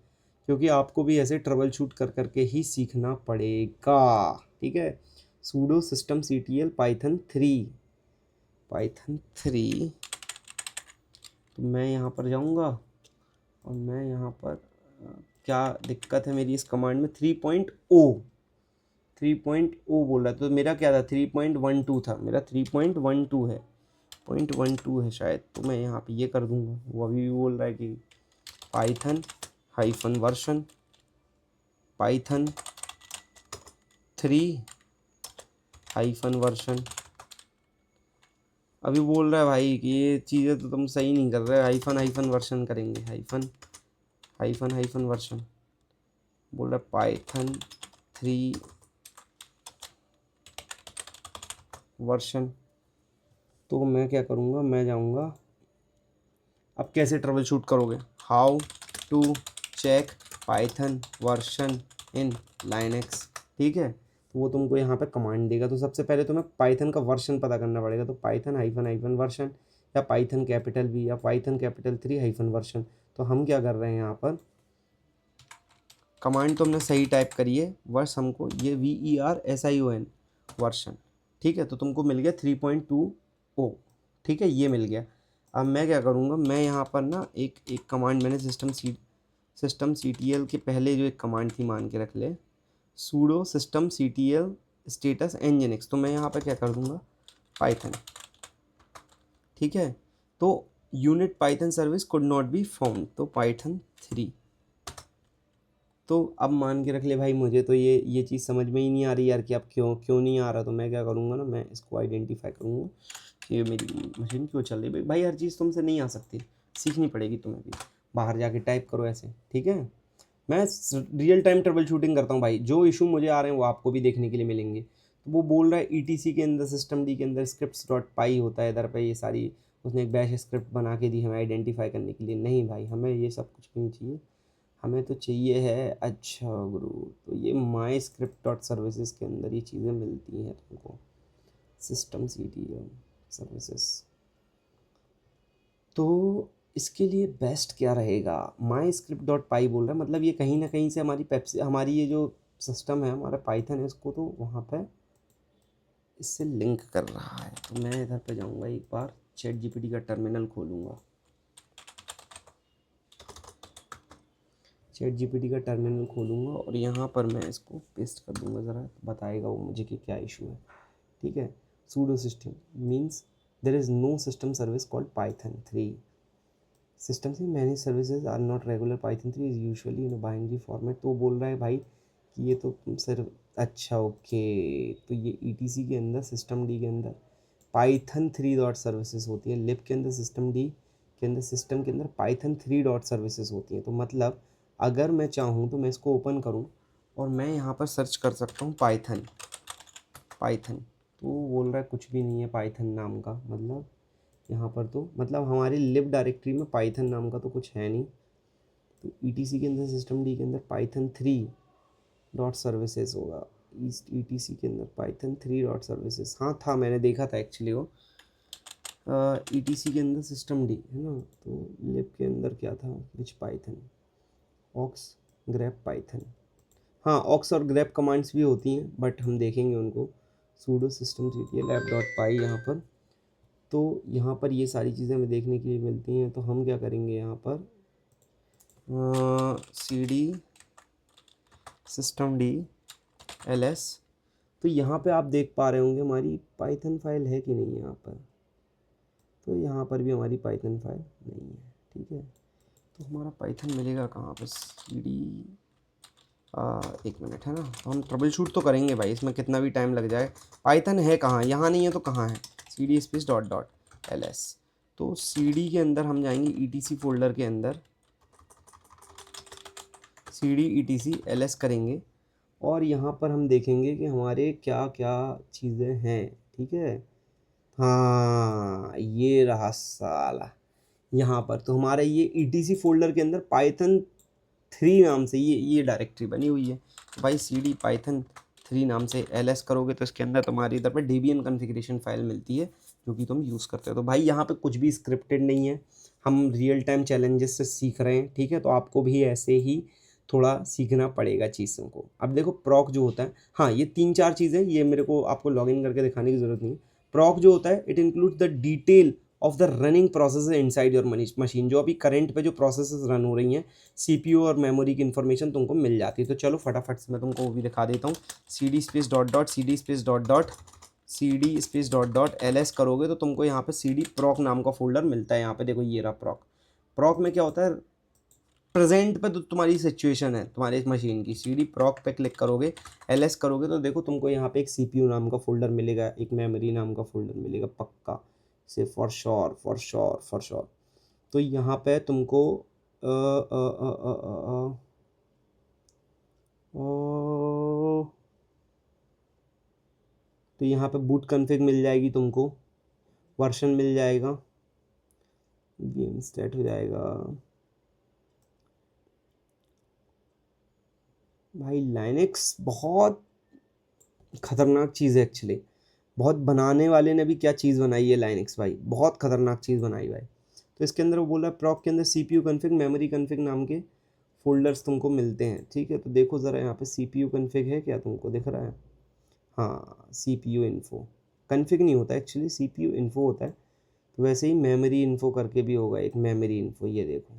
क्योंकि आपको भी ऐसे ट्रबल शूट कर करके ही सीखना पड़ेगा, ठीक है। Sudo system CTL Python 3, Python 3। तो मैं यहाँ पर जाऊँगा, और मैं यहाँ पर क्या दिक्कत है मेरी इस कमांड में, 3.0 बोल रहा था, तो मेरा क्या था, 3.12 था, मेरा 3.12 है, 0.12 है शायद। तो मैं यहाँ पे ये कर दूँगा, वो अभी भी बोल रहा है कि Python hyphen version, Python 3 hyphen version. अभी बोल रहा है भाई कि ये चीज़ें तो तुम सही नहीं कर रहे, हाइफन हाइफन वर्शन करेंगे, हाइफन हाइफन हाइफन वर्शन बोल रहा है, पाइथन 3 वर्शन। तो मैं क्या करूँगा, मैं जाऊँगा, अब कैसे ट्रबल शूट करोगे, how to check Python version in Linux, ठीक है। तो वो तुमको यहाँ पे कमांड देगा। तो सबसे पहले तुम्हें पाइथन का वर्शन पता करना पड़ेगा, तो पाइथन हाइफन हाइफन वर्शन, या पाइथन कैपिटल V, या पाइथन कैपिटल 3 हाइफन वर्शन। तो हम क्या कर रहे हैं यहाँ पर, कमांड तो हमने सही टाइप करी है, वर्ष हमको ये VERSION वर्शन, ठीक है। तो तुमको मिल गया 3.20, ठीक है, ये मिल गया। अब मैं क्या करूँगा, मैं यहाँ पर ना एक कमांड मैंने सिस्टम CTL के पहले जो एक कमांड थी मान के रख ले, सूडो सिस्टम CTL स्टेटस एनजिनिक्स। तो मैं यहाँ पर क्या कर दूँगा, पाइथन, ठीक है। तो unit Python service could not be found, तो पाइथन 3। तो अब मान के रख ले भाई, मुझे तो ये चीज़ समझ में ही नहीं आ रही यार कि अब क्यों नहीं आ रहा। तो मैं क्या करूँगा ना, मैं इसको आइडेंटिफाई करूँगा कि ये मेरी मशीन क्यों चल रही है। भाई हर चीज़ तुमसे नहीं आ सकती, सीखनी पड़ेगी तुम्हें भी, बाहर जाके टाइप करो ऐसे, ठीक है। मैं रियल टाइम ट्रबल शूटिंग करता हूँ भाई, जो इशू मुझे आ रहे हैं वो आपको भी देखने के लिए मिलेंगे। तो वो बोल रहा है ETC के अंदर, सिस्टम डी के अंदर scripts.py होता है, इधर पे ये सारी उसने एक बैश स्क्रिप्ट बना के दी हमें आइडेंटिफाई करने के लिए। नहीं भाई हमें ये सब कुछ भी नहीं चाहिए, हमें तो चाहिए है। अच्छा गुरु, तो ये माई स्क्रिप्ट डॉट सर्विसेज के अंदर ये चीज़ें मिलती हैं तुमको, सिस्टम सीटी सर्विसेज। तो इसके लिए बेस्ट क्या रहेगा? माई स्क्रिप्ट डॉट पाई बोल रहा है, मतलब ये कहीं ना कहीं से हमारी पेप्सी, हमारी ये जो सिस्टम है, हमारा पाइथन है, इसको तो वहाँ पे इससे लिंक कर रहा है। तो मैं इधर पे जाऊँगा, एक बार चैट जीपीटी का टर्मिनल खोलूँगा, चैट जीपीटी का टर्मिनल खोलूँगा और यहाँ पर मैं इसको पेस्ट कर दूँगा, ज़रा बताएगा वो मुझे कि क्या इशू है। ठीक है, sudo system means there is no system service called Python 3। System से manage services are not regular, Python 3 is usually in binary format. तो बोल रहा है भाई कि ये तो सर, अच्छा ओके, तो ये ईटीसी के अंदर, सिस्टम डी के अंदर पाइथन 3 डॉट सर्विसेज होती है, लिब के अंदर सिस्टम डी के अंदर, सिस्टम के अंदर पाइथन 3 डॉट सर्विसेज होती हैं। तो मतलब अगर मैं चाहूँ तो मैं इसको ओपन करूँ और मैं यहाँ पर सर्च कर सकता हूँ पाइथन। पाइथन तो बोल रहा है कुछ भी नहीं है पाइथन नाम का, मतलब यहाँ पर तो मतलब हमारी लिब डायरेक्टरी में पाइथन नाम का तो कुछ है नहीं। तो ईटीसी के अंदर, सिस्टम डी के अंदर पाइथन 3 डॉट सर्विसेज होगा, ईस्ट ईटीसी के अंदर पाइथन 3 डॉट सर्विसेज। हाँ था, मैंने देखा था एक्चुअली वो ईटीसी के अंदर सिस्टम डी है ना। तो लिब के अंदर क्या था, which Python, aux grep Python. हाँ, ऑक्स और ग्रेप कमांड्स भी होती हैं बट हम देखेंगे उनको। Sudo system ctl app dot py यहाँ पर, तो यहाँ पर ये सारी चीज़ें हमें देखने के लिए मिलती हैं। तो हम क्या करेंगे यहाँ पर, C D system D L S. तो यहाँ पे आप देख पा रहे होंगे हमारी पाइथन फाइल है कि नहीं यहाँ पर। तो यहाँ पर भी हमारी पाइथन फाइल नहीं है। ठीक है, तो हमारा पाइथन मिलेगा कहाँ पर, सी डी, एक मिनट है ना, तो हम ट्रबल शूट तो करेंगे भाई, इसमें कितना भी टाइम लग जाए। पाइथन है कहाँ, यहाँ नहीं है तो कहाँ है, C D space dot dot L S. तो सी डी के अंदर हम जाएंगे, ई टी सी फोल्डर के अंदर C D E T C L S करेंगे और यहाँ पर हम देखेंगे कि हमारे क्या क्या चीज़ें हैं। ठीक है, हाँ ये रहा साला, यहाँ पर तो हमारा ये ई टी सी फोल्डर के अंदर पाइथन 3 नाम से ये डायरेक्टरी बनी हुई है। तो भाई सी डी पाइथन 3 नाम से एल एस करोगे तो इसके अंदर तुम्हारी इधर पर डेबियन कॉन्फ़िगरेशन फाइल मिलती है जो कि तुम यूज़ करते हो। तो भाई यहाँ पे कुछ भी स्क्रिप्टेड नहीं है, हम रियल टाइम चैलेंजेस से सीख रहे हैं। ठीक है, तो आपको भी ऐसे ही थोड़ा सीखना पड़ेगा चीज़ों को। अब देखो प्रॉक जो होता है, हाँ ये 3-4 चीज़ें, ये मेरे को आपको लॉगिन करके दिखाने की ज़रूरत नहीं है। प्रॉक जो होता है, it includes the detail of the running process inside your machine. जो अभी करंट पे जो प्रोसेसेस रन हो रही हैं, सीपीयू और मेमोरी की इन्फॉर्मेशन तुमको मिल जाती है। तो चलो फटाफट से मैं तुमको वो भी दिखा देता हूँ। C D space dot dot C D space dot dot C D space dot dot L S करोगे तो तुमको यहाँ पे सी डी प्रॉक नाम का फोल्डर मिलता है। यहाँ पे देखो ये रहा प्रॉक। प्रॉक में क्या होता है, प्रेजेंट पे तो तुम्हारी सिचुएशन है तुम्हारे इस मशीन की, सी डी प्रॉक पे क्लिक करोगे, एल एस करोगे तो देखो तुमको यहाँ पे एक सीपीयू नाम का फोल्डर मिलेगा, एक मेमोरी नाम का फोल्डर मिलेगा पक्का से, for sure for sure for sure. तो यहाँ पे तुमको तो यहाँ पे बूट कन्फिग मिल जाएगी तुमको, वर्जन मिल जाएगा, गेम स्टार्ट हो जाएगा। भाई लाइनेक्स बहुत खतरनाक चीज़ है एक्चुअली, बहुत बनाने वाले ने भी क्या चीज़ बनाई है लाइनेक्स भाई, बहुत खतरनाक चीज़ बनाई भाई। तो इसके अंदर वो बोल रहा है प्रॉक के अंदर सीपीयू कन्फिग, मेमोरी कन्फिग नाम के फोल्डर्स तुमको मिलते हैं। ठीक है, तो देखो ज़रा यहाँ पे सीपीयू कन्फिग है क्या, तुमको दिख रहा है? हाँ, सीपीयू इन्फो कन्फिग नहीं होता एक्चुअली, सीपीयू इन्फो होता है। तो वैसे ही मेमोरी इन्फो करके भी होगा एक, मेमोरी इन्फो, ये देखो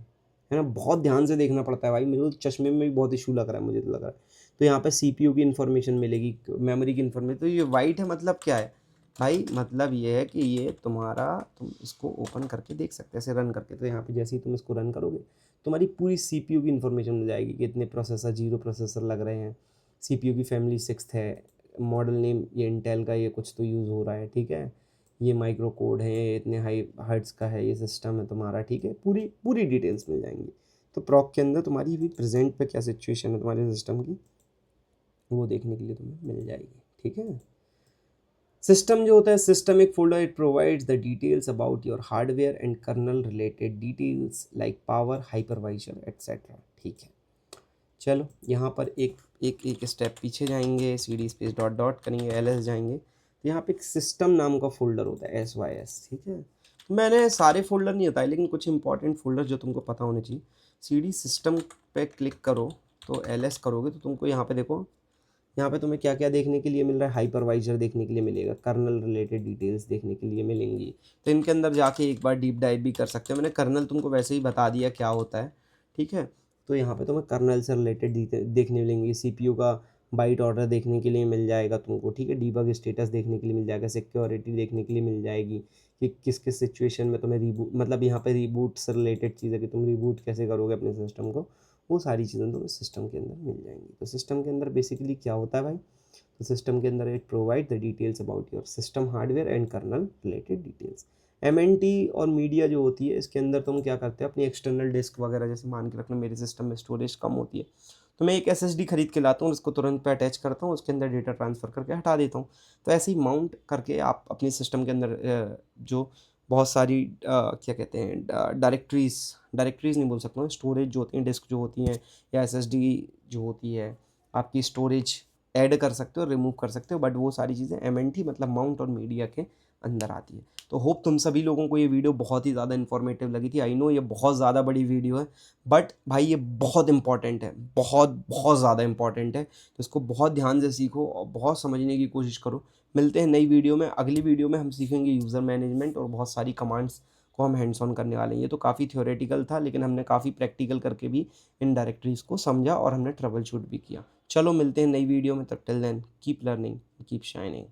है ना, बहुत ध्यान से देखना पड़ता है भाई, मेरे को चश्मे में भी बहुत इशू लग रहा है, मुझे तो लग रहा है। तो यहाँ पे सीपीयू की इन्फॉर्मेशन मिलेगी, मेमोरी की इन्फॉर्मेशन। तो ये वाइट है मतलब क्या है भाई, मतलब ये है कि ये तुम्हारा, तुम इसको ओपन करके देख सकते हैं ऐसे रन करके। तो यहाँ पे जैसे ही तुम इसको रन करोगे तुम्हारी पूरी सीपीयू की इन्फॉर्मेशन मिल जाएगी कि इतने प्रोसेसर, 0 प्रोसेसर लग रहे हैं, सीपीयू की फैमिली 6 है, मॉडल नेम ये इंटेल का ये कुछ तो यूज़ हो रहा है। ठीक है, ये माइक्रो कोड है, ये इतने हाई हर्ट्ज़ का है, ये सिस्टम है तुम्हारा। ठीक है, पूरी पूरी डिटेल्स मिल जाएंगी। तो प्रॉक के अंदर तुम्हारी भी प्रेजेंट पे क्या सिचुएशन है तुम्हारे सिस्टम की, वो देखने के लिए तुम्हें मिल जाएगी। ठीक है, सिस्टम जो होता है, सिस्टम एक folder, it provides the details about your hardware and kernel related details like power, hypervisor etcetera. ठीक है, चलो यहाँ पर एक एक एक स्टेप पीछे जाएंगे, cd स्पेस डॉट डॉट करेंगे, ls जाएंगे, तो यहाँ पे एक सिस्टम नाम का फोल्डर होता है sys, ठीक है। तो मैंने सारे फोल्डर नहीं बताए लेकिन कुछ इंपॉर्टेंट फोल्डर जो तुमको पता होने चाहिए। cd सिस्टम पे क्लिक करो तो ls करोगे तो तुमको यहाँ पे देखो, यहाँ पे तुम्हें क्या क्या देखने के लिए मिल रहा है, हाइपरवाइजर देखने के लिए मिलेगा, कर्नल रिलेटेड डिटेल्स देखने के लिए मिलेंगी। तो इनके अंदर जाके एक बार डीप डाइव भी कर सकते हो। मैंने कर्नल तुमको वैसे ही बता दिया क्या होता है, ठीक है। तो यहाँ पे तुम्हें कर्नल से रिलेटेड देखने मिलेंगी, सीपीयू का बाइट ऑर्डर देखने के लिए मिल जाएगा तुमको, ठीक है। डीबग स्टेटस देखने के लिए मिल जाएगा, सिक्योरिटी देखने के लिए मिल जाएगी कि किस किस सिचुएशन में तुम्हें रीबूट, मतलब यहाँ पे रीबूट से रिलेटेड चीज़ है कि तुम रीबूट कैसे करोगे अपने सिस्टम को, वो सारी चीज़ें तुम्हें सिस्टम के अंदर मिल जाएंगी। तो सिस्टम के अंदर बेसिकली क्या होता है भाई, तो सिस्टम के अंदर it provide the details about your system hardware and kernel related details. MNT और मीडिया जो होती है इसके अंदर तुम क्या करते हैं, अपनी एक्सटर्नल डिस्क वगैरह, जैसे मान के रखना मेरे सिस्टम में स्टोरेज कम होती है तो मैं एक एसएसडी खरीद के लाता हूँ, उसको तुरंत पे अटैच करता हूँ, उसके अंदर डेटा ट्रांसफ़र करके हटा देता हूँ। तो ऐसे ही माउंट करके आप अपने सिस्टम के अंदर जो बहुत सारी क्या कहते हैं डायरेक्टरीज नहीं बोल सकता हूँ, स्टोरेज जो होती हैं, डिस्क जो होती हैं या एसएसडी जो होती है, आपकी स्टोरेज ऐड कर सकते हो, रिमूव कर सकते हो, बट वो सारी चीज़ें एमएनटी मतलब माउंट और मीडिया के अंदर आती है। तो होप तुम सभी लोगों को ये वीडियो बहुत ही ज़्यादा इन्फॉर्मेटिव लगी थी। आई नो ये बहुत ज़्यादा बड़ी वीडियो है, बट भाई ये बहुत इंपॉर्टेंट है, बहुत बहुत ज़्यादा इंपॉर्टेंट है। तो इसको बहुत ध्यान से सीखो और बहुत समझने की कोशिश करो। मिलते हैं नई वीडियो में। अगली वीडियो में हम सीखेंगे यूज़र मैनेजमेंट और बहुत सारी कमांड्स को हम हैंड्स ऑन करने वाले हैं। ये तो काफ़ी थ्योरेटिकल था लेकिन हमने काफ़ी प्रैक्टिकल करके भी इन डायरेक्टरीज़ को समझा और हमने ट्रबल शूट भी किया। चलो मिलते हैं नई वीडियो में, तब till then keep learning, keep shining.